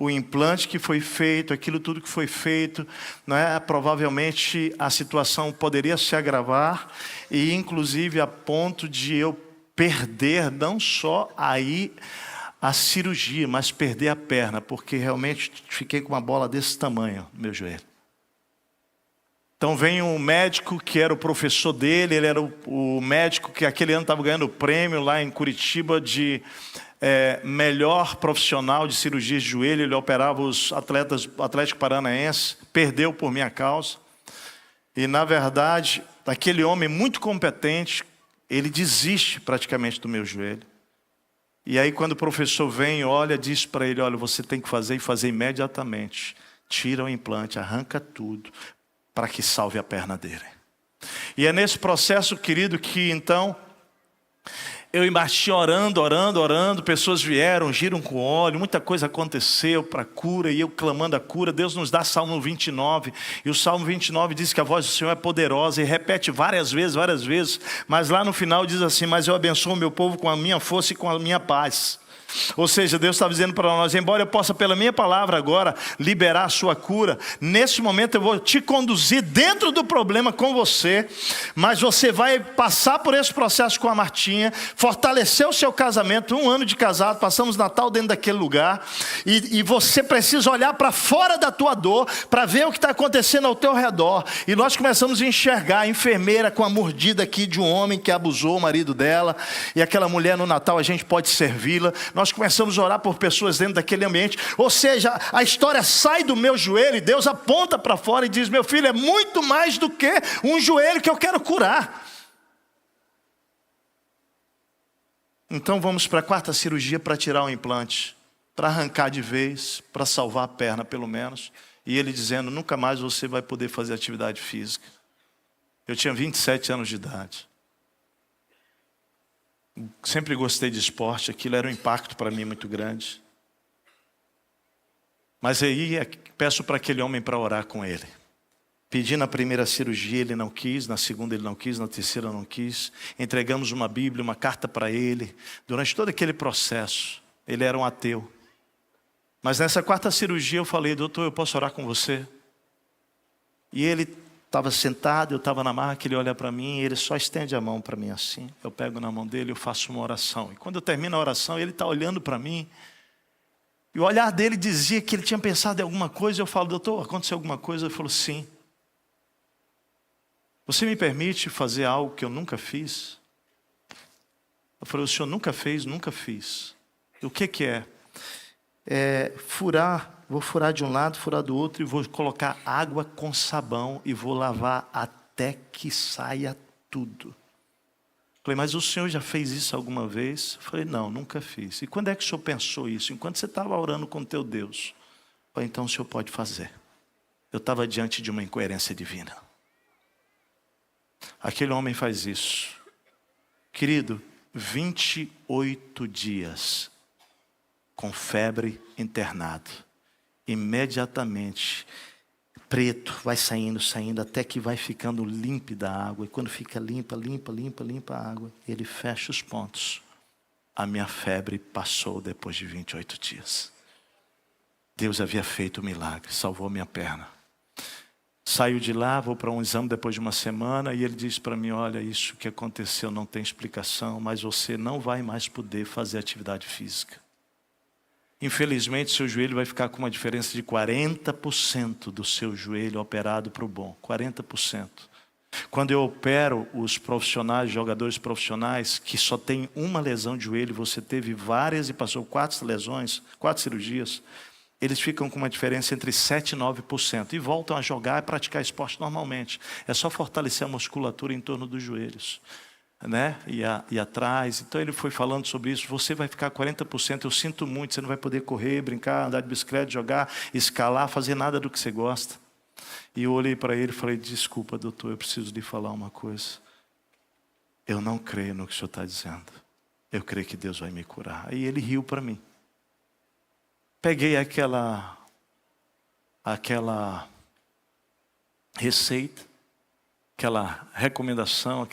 o implante que foi feito, aquilo tudo que foi feito, provavelmente a situação poderia se agravar e inclusive a ponto de eu perder não só aí a cirurgia, mas perder a perna, porque realmente fiquei com uma bola desse tamanho no meu joelho. Então vem um médico que era o professor dele, ele era o médico que aquele ano estava ganhando o prêmio lá em Curitiba de melhor profissional de cirurgia de joelho. Ele operava os atletas do Atlético Paranaense, perdeu por minha causa. E na verdade, aquele homem muito competente, ele desiste praticamente do meu joelho. E aí quando o professor vem, olha, diz para ele, olha, você tem que fazer e fazer imediatamente. Tira o implante, arranca tudo, para que salve a perna dele. E é nesse processo, querido, que então eu e Martim orando, pessoas vieram, ungiram com óleo, muita coisa aconteceu para a cura, e eu clamando a cura. Deus nos dá Salmo 29, e o Salmo 29 diz que a voz do Senhor é poderosa, e repete várias vezes, mas lá no final diz assim, mas eu abençoo o meu povo com a minha força e com a minha paz. Ou seja, Deus está dizendo para nós, embora eu possa pela minha palavra agora liberar a sua cura, nesse momento eu vou te conduzir dentro do problema com você, mas você vai passar por esse processo com a Martinha, fortalecer o seu casamento, 1 ano de casado, passamos Natal dentro daquele lugar, e você precisa olhar para fora da tua dor, para ver o que está acontecendo ao teu redor. E nós começamos a enxergar a enfermeira com a mordida aqui de um homem que abusou o marido dela, e aquela mulher no Natal a gente pode servi-la. nós começamos a orar por pessoas dentro daquele ambiente. Ou seja, a história sai do meu joelho e Deus aponta para fora e diz: meu filho, é muito mais do que um joelho que eu quero curar. Então vamos para a 4ª cirurgia para tirar o implante, para arrancar de vez, para salvar a perna pelo menos. E ele dizendo: nunca mais você vai poder fazer atividade física. Eu tinha 27 anos de idade. Sempre gostei de esporte, aquilo era um impacto para mim muito grande. Mas aí peço para aquele homem para orar com ele. Pedi na 1ª cirurgia, ele não quis, na 2ª ele não quis, na 3ª não quis. Entregamos uma Bíblia, uma carta para ele. Durante todo aquele processo, ele era um ateu. Mas nessa 4ª cirurgia eu falei: doutor, eu posso orar com você? E ele estava sentado, eu estava na maca, ele olha para mim, ele só estende a mão para mim assim. Eu pego na mão dele, eu faço uma oração. E quando eu termino a oração, ele está olhando para mim. E o olhar dele dizia que ele tinha pensado em alguma coisa. Eu falo: doutor, aconteceu alguma coisa? Ele falou: sim. Você me permite fazer algo que eu nunca fiz? Eu falei: o senhor nunca fez? Nunca fiz. E o que é? Vou furar de um lado, furar do outro, e vou colocar água com sabão e vou lavar até que saia tudo. Eu falei: mas o senhor já fez isso alguma vez? Eu falei: não, nunca fiz. E quando é que o senhor pensou isso? Enquanto você estava orando com o teu Deus. Eu falei: então o senhor pode fazer. Eu estava diante de uma incoerência divina. Aquele homem faz isso. Querido, 28 dias com febre, internado. Imediatamente, preto, vai saindo, até que vai ficando límpida a água. E quando fica limpa a água, ele fecha os pontos. A minha febre passou depois de 28 dias. Deus havia feito um milagre, salvou minha perna. Saio de lá, vou para um exame depois de uma semana e ele diz para mim: olha, isso que aconteceu não tem explicação, mas você não vai mais poder fazer atividade física. Infelizmente, seu joelho vai ficar com uma diferença de 40% do seu joelho operado para o bom. 40%. Quando eu opero os profissionais, jogadores profissionais, que só tem uma lesão de joelho, você teve várias e passou 4 lesões, 4 cirurgias, eles ficam com uma diferença entre 7% e 9%. E voltam a jogar e praticar esporte normalmente. É só fortalecer a musculatura em torno dos joelhos, né? E atrás. Então ele foi falando sobre isso. Você vai ficar 40%, eu sinto muito. Você não vai poder correr, brincar, andar de bicicleta, jogar, escalar, fazer nada do que você gosta. E eu olhei para ele e falei: desculpa, doutor, eu preciso lhe falar uma coisa. Eu não creio no que o senhor está dizendo. Eu creio que Deus vai me curar. Aí ele riu para mim. Peguei aquela receita, aquela recomendação,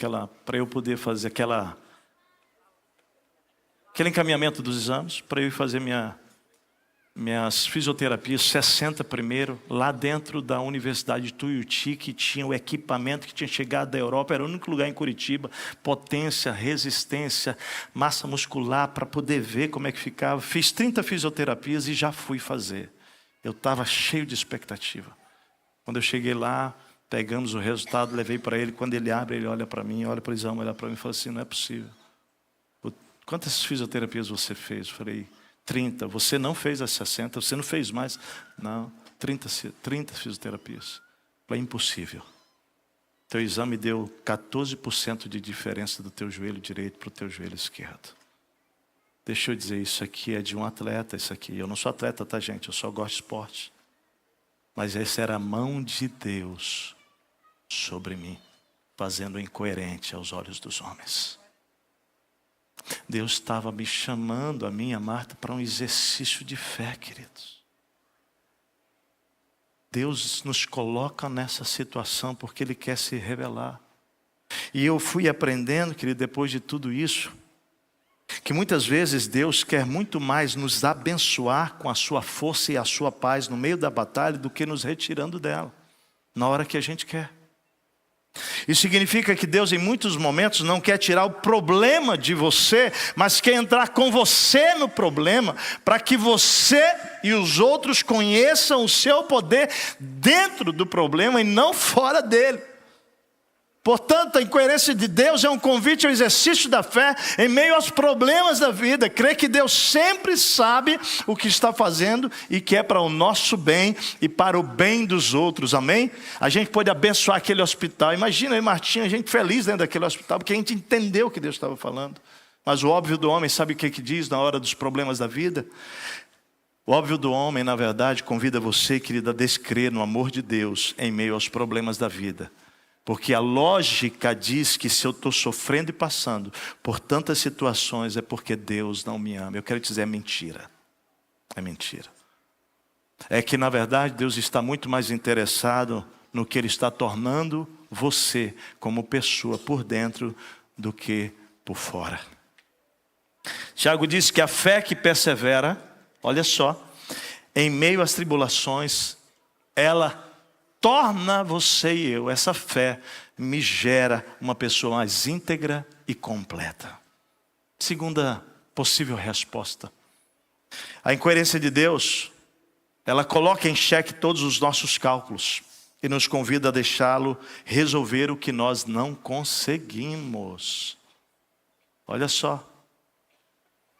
para eu poder fazer aquele encaminhamento dos exames, para eu ir fazer minhas fisioterapias, 60 primeiro, lá dentro da Universidade de Tuiuti, que tinha o equipamento que tinha chegado da Europa, era o único lugar em Curitiba, potência, resistência, massa muscular, para poder ver como é que ficava. Fiz 30 fisioterapias e já fui fazer. Eu estava cheio de expectativa. Quando eu cheguei lá, pegamos o resultado, levei para ele. Quando ele abre, ele olha para mim, olha para o exame, olha para mim e fala assim: não é possível. Quantas fisioterapias você fez? Eu falei: 30. Você não fez as 60, você não fez mais? Não, 30 fisioterapias. É impossível. Teu exame deu 14% de diferença do teu joelho direito para o teu joelho esquerdo. Deixa eu dizer, isso aqui é de um atleta, isso aqui. Eu não sou atleta, tá, gente? Eu só gosto de esporte. Mas essa era a mão de Deus sobre mim, fazendo incoerente aos olhos dos homens. Deus estava me chamando, a mim e a Marta, para um exercício de fé, queridos. Deus nos coloca nessa situação porque Ele quer se revelar. E eu fui aprendendo, querido, depois de tudo isso, que muitas vezes Deus quer muito mais nos abençoar com a sua força e a sua paz no meio da batalha do que nos retirando dela, na hora que a gente quer. Isso significa que Deus em muitos momentos não quer tirar o problema de você, mas quer entrar com você no problema, para que você e os outros conheçam o seu poder dentro do problema e não fora dele. Portanto, a incoerência de Deus é um convite ao exercício da fé em meio aos problemas da vida. Crer que Deus sempre sabe o que está fazendo e que é para o nosso bem e para o bem dos outros, amém? A gente pode abençoar aquele hospital. Imagina aí, Martinha, a gente feliz dentro daquele hospital, porque a gente entendeu o que Deus estava falando. Mas o óbvio do homem, sabe o que diz na hora dos problemas da vida? O óbvio do homem, na verdade, convida você, querida, a descrer no amor de Deus em meio aos problemas da vida. Porque a lógica diz que se eu estou sofrendo e passando por tantas situações é porque Deus não me ama. Eu quero te dizer, é mentira. É mentira. É que na verdade Deus está muito mais interessado no que Ele está tornando você como pessoa por dentro do que por fora. Tiago diz que a fé que persevera, olha só, em meio às tribulações, ela torna você e eu, essa fé me gera uma pessoa mais íntegra e completa. Segunda possível resposta. A incoerência de Deus, ela coloca em xeque todos os nossos cálculos e nos convida a deixá-lo resolver o que nós não conseguimos. Olha só.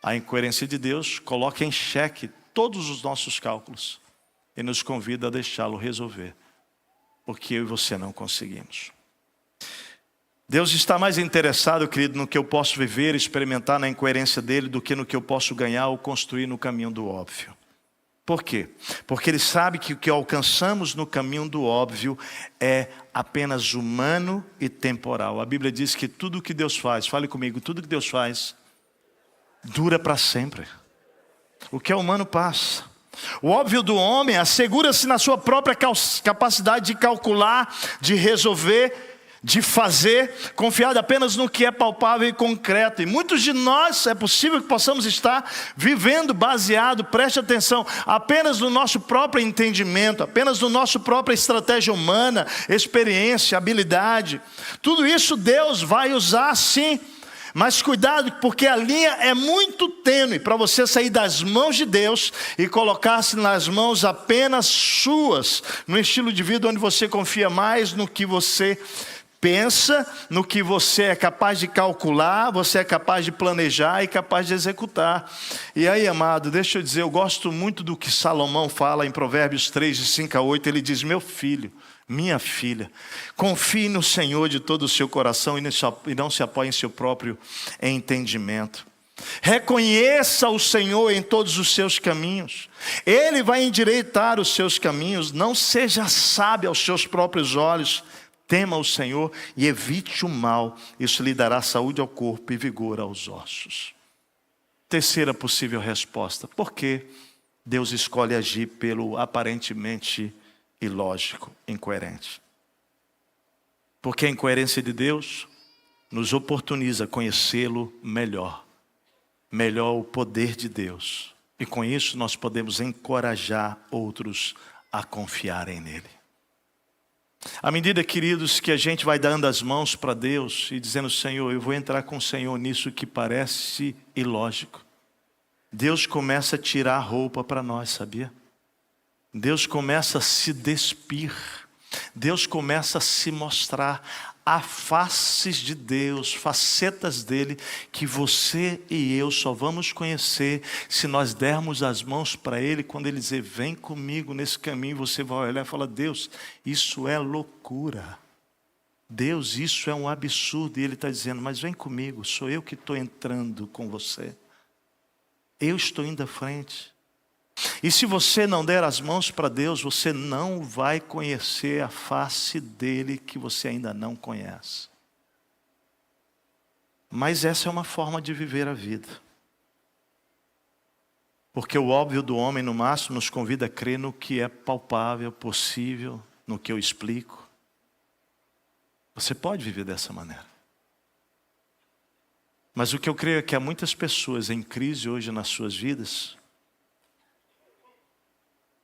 A incoerência de Deus coloca em xeque todos os nossos cálculos e nos convida a deixá-lo resolver o que eu e você não conseguimos. Deus está mais interessado, querido, no que eu posso viver, experimentar na incoerência dele, do que no que eu posso ganhar ou construir no caminho do óbvio. Por quê? Porque Ele sabe que o que alcançamos no caminho do óbvio é apenas humano e temporal. A Bíblia diz que tudo o que Deus faz, fale comigo, tudo que Deus faz dura para sempre. O que é humano passa. O óbvio do homem assegura-se na sua própria capacidade de calcular, de resolver, de fazer, confiado apenas no que é palpável e concreto. E muitos de nós, é possível que possamos estar vivendo baseado, preste atenção, apenas no nosso próprio entendimento, apenas no nosso própria estratégia humana, experiência, habilidade. Tudo isso Deus vai usar sim. Mas cuidado, porque a linha é muito tênue para você sair das mãos de Deus e colocar-se nas mãos apenas suas, no estilo de vida onde você confia mais no que você pensa, no que você é capaz de calcular, você é capaz de planejar e capaz de executar. E aí, amado, deixa eu dizer, eu gosto muito do que Salomão fala em Provérbios 3, de 5 a 8, ele diz, meu filho, minha filha, confie no Senhor de todo o seu coração e não se apoie em seu próprio entendimento. Reconheça o Senhor em todos os seus caminhos. Ele vai endireitar os seus caminhos. Não seja sábio aos seus próprios olhos. Tema o Senhor e evite o mal. Isso lhe dará saúde ao corpo e vigor aos ossos. Terceira possível resposta. Por que Deus escolhe agir pelo aparentemente ilógico, incoerente? Porque a incoerência de Deus nos oportuniza conhecê-lo melhor. Melhor o poder de Deus. E com isso nós podemos encorajar outros a confiarem nele. À medida, queridos, que a gente vai dando as mãos para Deus e dizendo, Senhor, eu vou entrar com o Senhor nisso que parece ilógico. Deus começa a tirar a roupa para nós, sabia? Deus começa a se despir. Deus começa a se mostrar. Há faces de Deus, facetas dele, que você e eu só vamos conhecer se nós dermos as mãos para ele. Quando ele dizer, vem comigo nesse caminho, você vai olhar e falar, Deus, isso é loucura. Deus, isso é um absurdo. E ele está dizendo, mas vem comigo, sou eu que estou entrando com você. Eu estou indo à frente. E se você não der as mãos para Deus, você não vai conhecer a face dele que você ainda não conhece. Mas essa é uma forma de viver a vida. Porque o óbvio do homem, no máximo, nos convida a crer no que é palpável, possível, no que eu explico. Você pode viver dessa maneira. Mas o que eu creio é que há muitas pessoas em crise hoje nas suas vidas.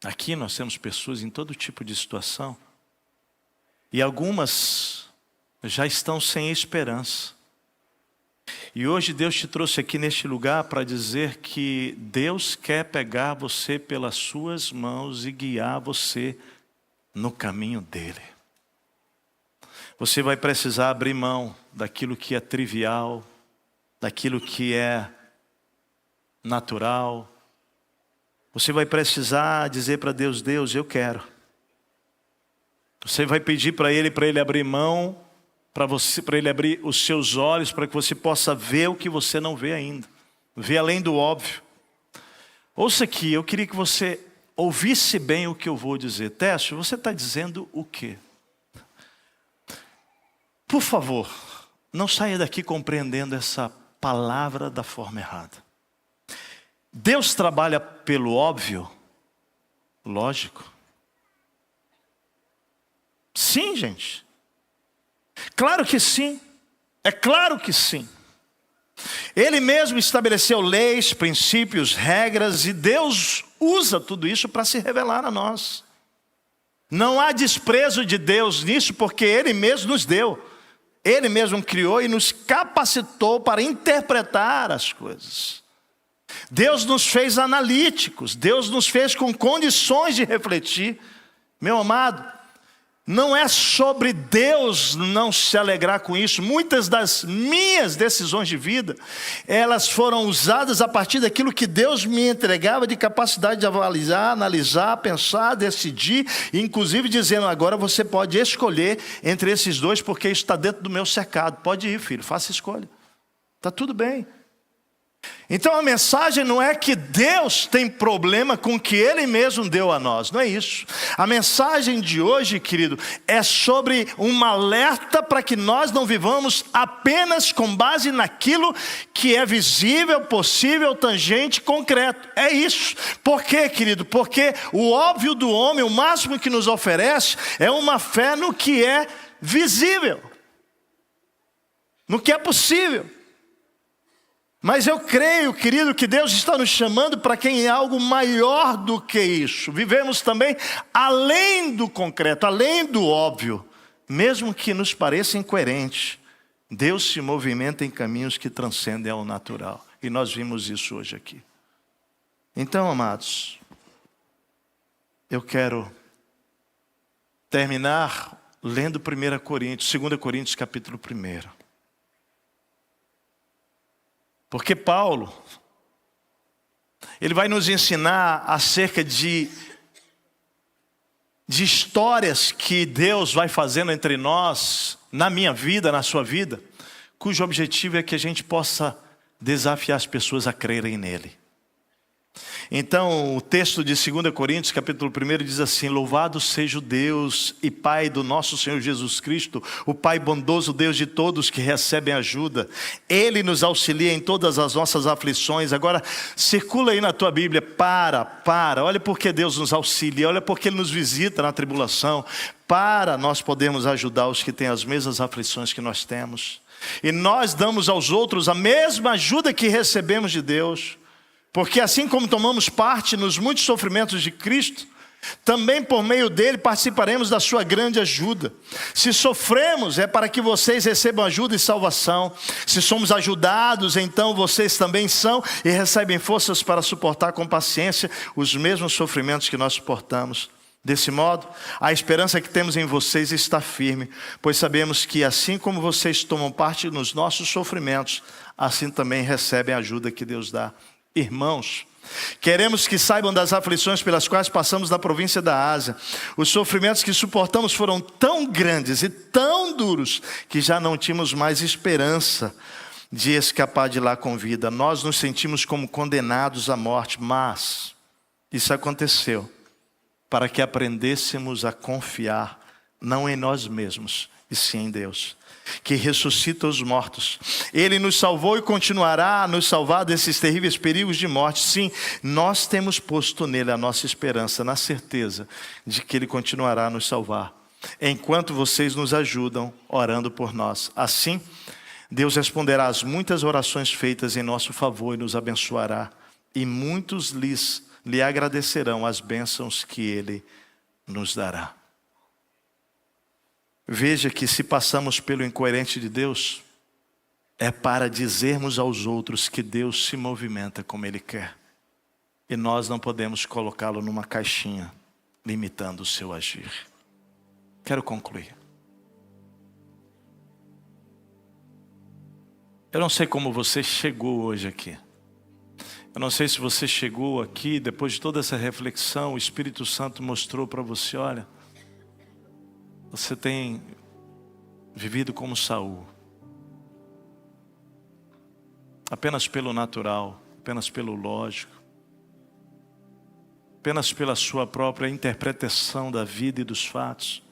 Aqui nós temos pessoas em todo tipo de situação. E algumas já estão sem esperança. E hoje Deus te trouxe aqui neste lugar para dizer que Deus quer pegar você pelas suas mãos e guiar você no caminho dele. Você vai precisar abrir mão daquilo que é trivial, daquilo que é natural. Você vai precisar dizer para Deus: Deus, eu quero. Você vai pedir para Ele abrir mão, para Ele abrir os seus olhos, para que você possa ver o que você não vê ainda, ver além do óbvio. Ouça aqui, eu queria que você ouvisse bem o que eu vou dizer. Técio, você está dizendo o quê? Por favor, não saia daqui compreendendo essa palavra da forma errada. Deus trabalha pelo óbvio? Lógico. Sim, gente. Claro que sim. É claro que sim. Ele mesmo estabeleceu leis, princípios, regras, e Deus usa tudo isso para se revelar a nós. Não há desprezo de Deus nisso, porque Ele mesmo nos deu. Ele mesmo criou e nos capacitou para interpretar as coisas. Deus nos fez analíticos, Deus nos fez com condições de refletir. Meu amado, não é sobre Deus não se alegrar com isso. Muitas das minhas decisões de vida, elas foram usadas a partir daquilo que Deus me entregava de capacidade de avaliar, analisar, pensar, decidir, inclusive dizendo: agora você pode escolher entre esses dois, porque isso está dentro do meu cercado. Pode ir, filho, faça escolha. Está tudo bem. Então a mensagem não é que Deus tem problema com o que Ele mesmo deu a nós, não é isso. A mensagem de hoje, querido, é sobre um alerta para que nós não vivamos apenas com base naquilo que é visível, possível, tangente, concreto. É isso. Por quê, querido? Porque o óbvio do homem, o máximo que nos oferece, é uma fé no que é visível, no que é possível. Mas eu creio, querido, que Deus está nos chamando para quem é algo maior do que isso. Vivemos também além do concreto, além do óbvio. Mesmo que nos pareça incoerente, Deus se movimenta em caminhos que transcendem ao natural. E nós vimos isso hoje aqui. Então, amados, eu quero terminar lendo 2 Coríntios capítulo 1. Porque Paulo, ele vai nos ensinar acerca de histórias que Deus vai fazendo entre nós, na minha vida, na sua vida, cujo objetivo é que a gente possa desafiar as pessoas a crerem nele. Então, o texto de 2 Coríntios, capítulo 1, diz assim: louvado seja o Deus e Pai do nosso Senhor Jesus Cristo, o Pai bondoso, Deus de todos que recebem ajuda. Ele nos auxilia em todas as nossas aflições. Agora, circula aí na tua Bíblia, olha porque Deus nos auxilia, olha porque Ele nos visita na tribulação, para nós podermos ajudar os que têm as mesmas aflições que nós temos. E nós damos aos outros a mesma ajuda que recebemos de Deus. Porque assim como tomamos parte nos muitos sofrimentos de Cristo, também por meio dele participaremos da sua grande ajuda. Se sofremos, é para que vocês recebam ajuda e salvação. Se somos ajudados, então vocês também são e recebem forças para suportar com paciência os mesmos sofrimentos que nós suportamos. Desse modo, a esperança que temos em vocês está firme, pois sabemos que assim como vocês tomam parte nos nossos sofrimentos, assim também recebem a ajuda que Deus dá. Irmãos, queremos que saibam das aflições pelas quais passamos na província da Ásia. Os sofrimentos que suportamos foram tão grandes e tão duros que já não tínhamos mais esperança de escapar de lá com vida. Nós nos sentimos como condenados à morte, mas isso aconteceu para que aprendêssemos a confiar não em nós mesmos, e sim em Deus, que ressuscita os mortos. Ele nos salvou e continuará a nos salvar desses terríveis perigos de morte. Sim, nós temos posto nele a nossa esperança, na certeza de que ele continuará a nos salvar, enquanto vocês nos ajudam orando por nós. Assim, Deus responderá às muitas orações feitas em nosso favor e nos abençoará, e muitos lhe agradecerão as bênçãos que ele nos dará. Veja que se passamos pelo incoerente de Deus, é para dizermos aos outros que Deus se movimenta como Ele quer. E nós não podemos colocá-lo numa caixinha, limitando o seu agir. Quero concluir. Eu não sei como você chegou hoje aqui. Eu não sei se você chegou aqui, depois de toda essa reflexão, o Espírito Santo mostrou para você, olha, você tem vivido como Saul. Apenas pelo natural, apenas pelo lógico, apenas pela sua própria interpretação da vida e dos fatos,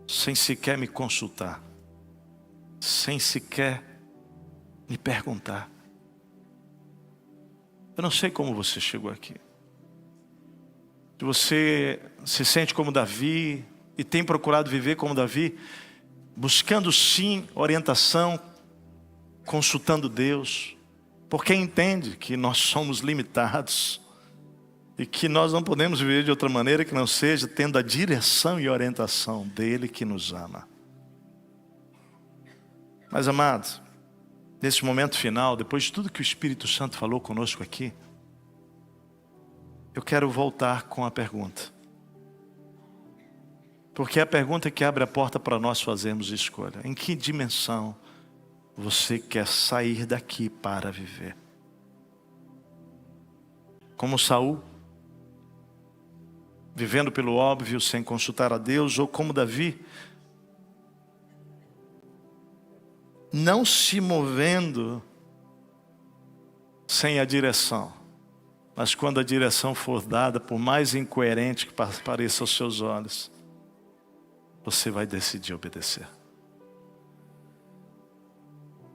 sem sequer me consultar, sem sequer me perguntar. Eu não sei como você chegou aqui. Se você se sente como Davi e tem procurado viver como Davi, buscando sim orientação, consultando Deus, porque entende que nós somos limitados e que nós não podemos viver de outra maneira que não seja tendo a direção e orientação dele que nos ama. Mas amados, nesse momento final, depois de tudo que o Espírito Santo falou conosco aqui, eu quero voltar com a pergunta. Porque é a pergunta que abre a porta para nós fazermos escolha. Em que dimensão você quer sair daqui para viver? Como Saul, vivendo pelo óbvio sem consultar a Deus, ou como Davi, não se movendo sem a direção, mas quando a direção for dada, por mais incoerente que pareça aos seus olhos, você vai decidir obedecer.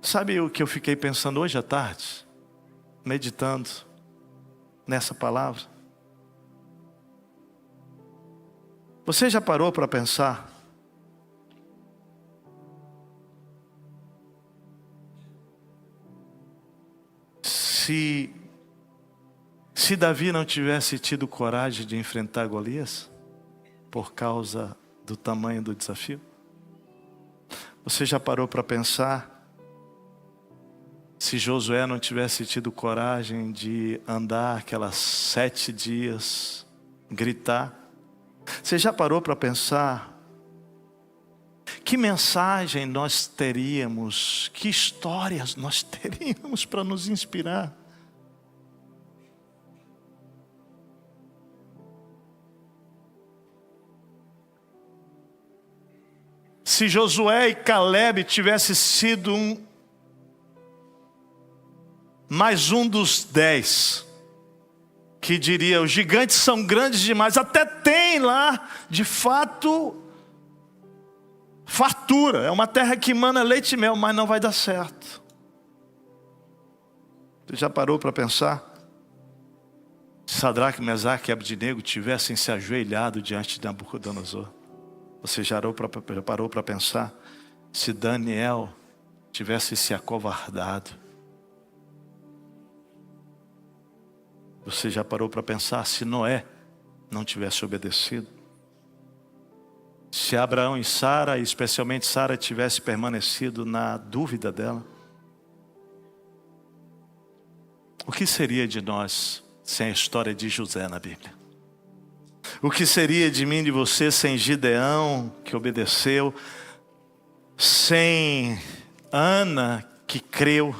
Sabe o que eu fiquei pensando hoje à tarde, meditando nessa palavra? Você já parou para pensar se Davi não tivesse tido coragem de enfrentar Golias por causa do tamanho do desafio? Você já parou para pensar se Josué não tivesse tido coragem de andar aquelas 7 dias, gritar? Você já parou para pensar que mensagem nós teríamos, que histórias nós teríamos para nos inspirar? Se Josué e Caleb tivessem sido mais um dos 10, que diria, os gigantes são grandes demais, até tem lá, de fato, fartura, é uma terra que emana leite e mel, mas não vai dar certo. Você já parou para pensar? Se Sadraque, Mesaque e Abdenego tivessem se ajoelhado diante de Nabucodonosor, você já parou para pensar se Daniel tivesse se acovardado? Você já parou para pensar se Noé não tivesse obedecido? Se Abraão e Sara, especialmente Sara, tivesse permanecido na dúvida dela? O que seria de nós sem a história de José na Bíblia? O que seria de mim e de você sem Gideão, que obedeceu? Sem Ana, que creu?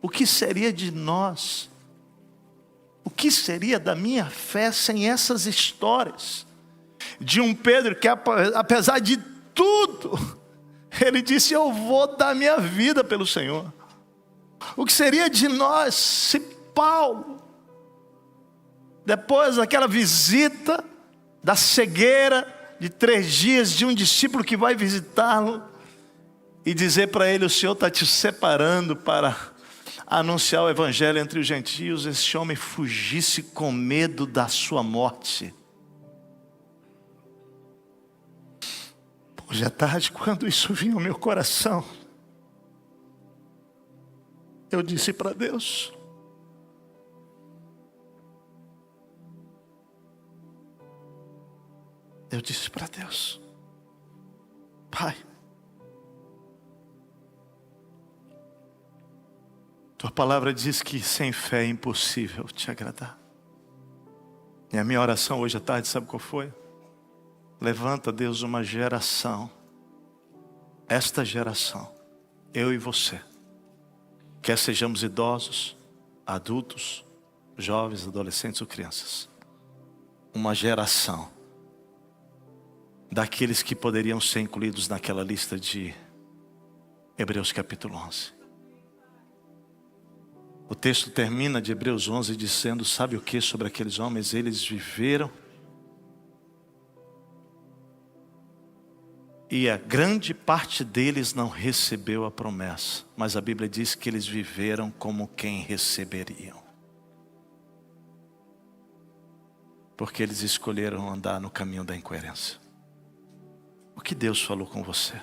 O que seria de nós? O que seria da minha fé sem essas histórias? De um Pedro que, apesar de tudo, ele disse, eu vou dar minha vida pelo Senhor. O que seria de nós se Paulo, depois daquela visita da cegueira de 3 dias de um discípulo que vai visitá-lo e dizer para ele, o Senhor está te separando para anunciar o evangelho entre os gentios, esse homem fugisse com medo da sua morte? Hoje à tarde, quando isso vinha ao meu coração, eu disse para Deus, Pai, Tua palavra diz que sem fé é impossível te agradar. E a minha oração hoje à tarde, sabe qual foi? Levanta, Deus, uma geração, esta geração, eu e você, quer sejamos idosos, adultos, jovens, adolescentes ou crianças. Uma geração daqueles que poderiam ser incluídos naquela lista de Hebreus capítulo 11. O texto termina de Hebreus 11 dizendo, sabe o que sobre aqueles homens? Eles viveram e a grande parte deles não recebeu a promessa, mas a Bíblia diz que eles viveram como quem receberiam. Porque eles escolheram andar no caminho da incoerência. O que Deus falou com você?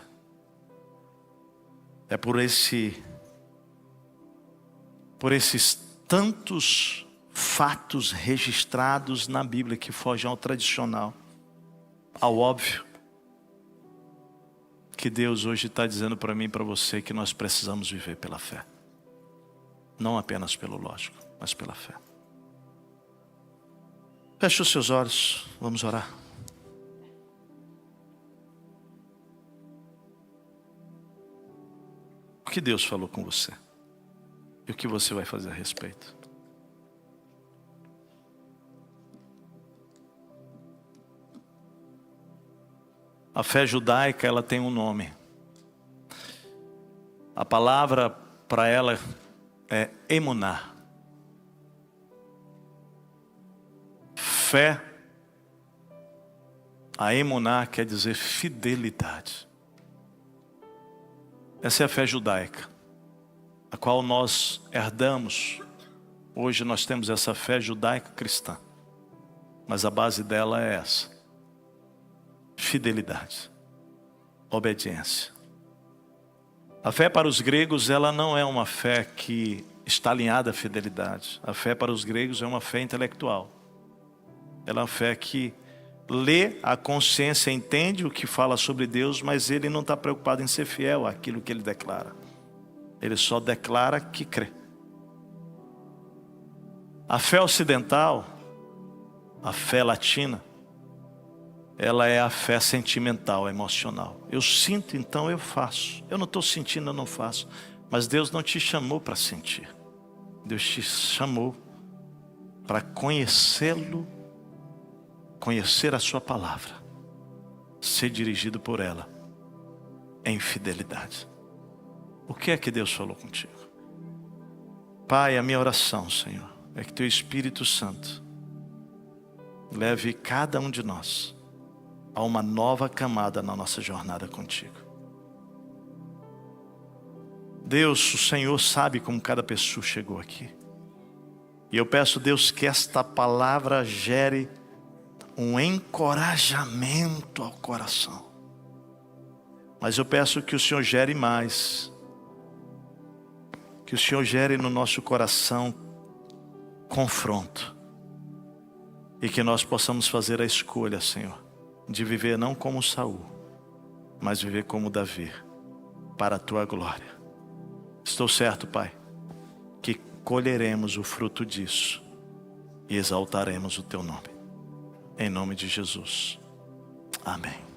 É por esses tantos fatos registrados na Bíblia que fogem ao tradicional, ao óbvio, que Deus hoje está dizendo para mim e para você que nós precisamos viver pela fé. Não apenas pelo lógico, mas pela fé. Feche os seus olhos, vamos orar. O que Deus falou com você? E o que você vai fazer a respeito? A fé judaica, ela tem um nome. A palavra para ela é emuná. Fé, a emuná quer dizer fidelidade. Essa é a fé judaica, a qual nós herdamos. Hoje nós temos essa fé judaica cristã, mas a base dela é essa: fidelidade, obediência. A fé para os gregos, ela não é uma fé que está alinhada à fidelidade. A fé para os gregos é uma fé intelectual. Ela é uma fé que lê a consciência, entende o que fala sobre Deus, mas ele não está preocupado em ser fiel àquilo que ele declara. Ele só declara que crê. A fé ocidental, a fé latina, ela é a fé sentimental, emocional. Eu sinto, então eu faço. Eu não estou sentindo, eu não faço. Mas Deus não te chamou para sentir. Deus te chamou para conhecê-lo, conhecer a sua palavra, ser dirigido por ela em fidelidade. O que é que Deus falou contigo? Pai, a minha oração, Senhor, é que teu Espírito Santo leve cada um de nós a uma nova camada na nossa jornada contigo. Deus, o Senhor sabe como cada pessoa chegou aqui. E eu peço, Deus, que esta palavra gere um encorajamento ao coração. Mas eu peço que o Senhor gere mais. Que o Senhor gere no nosso coração confronto. E que nós possamos fazer a escolha, Senhor, de viver não como Saul, mas viver como Davi, para a tua glória. Estou certo, Pai, que colheremos o fruto disso e exaltaremos o teu nome. Em nome de Jesus. Amém.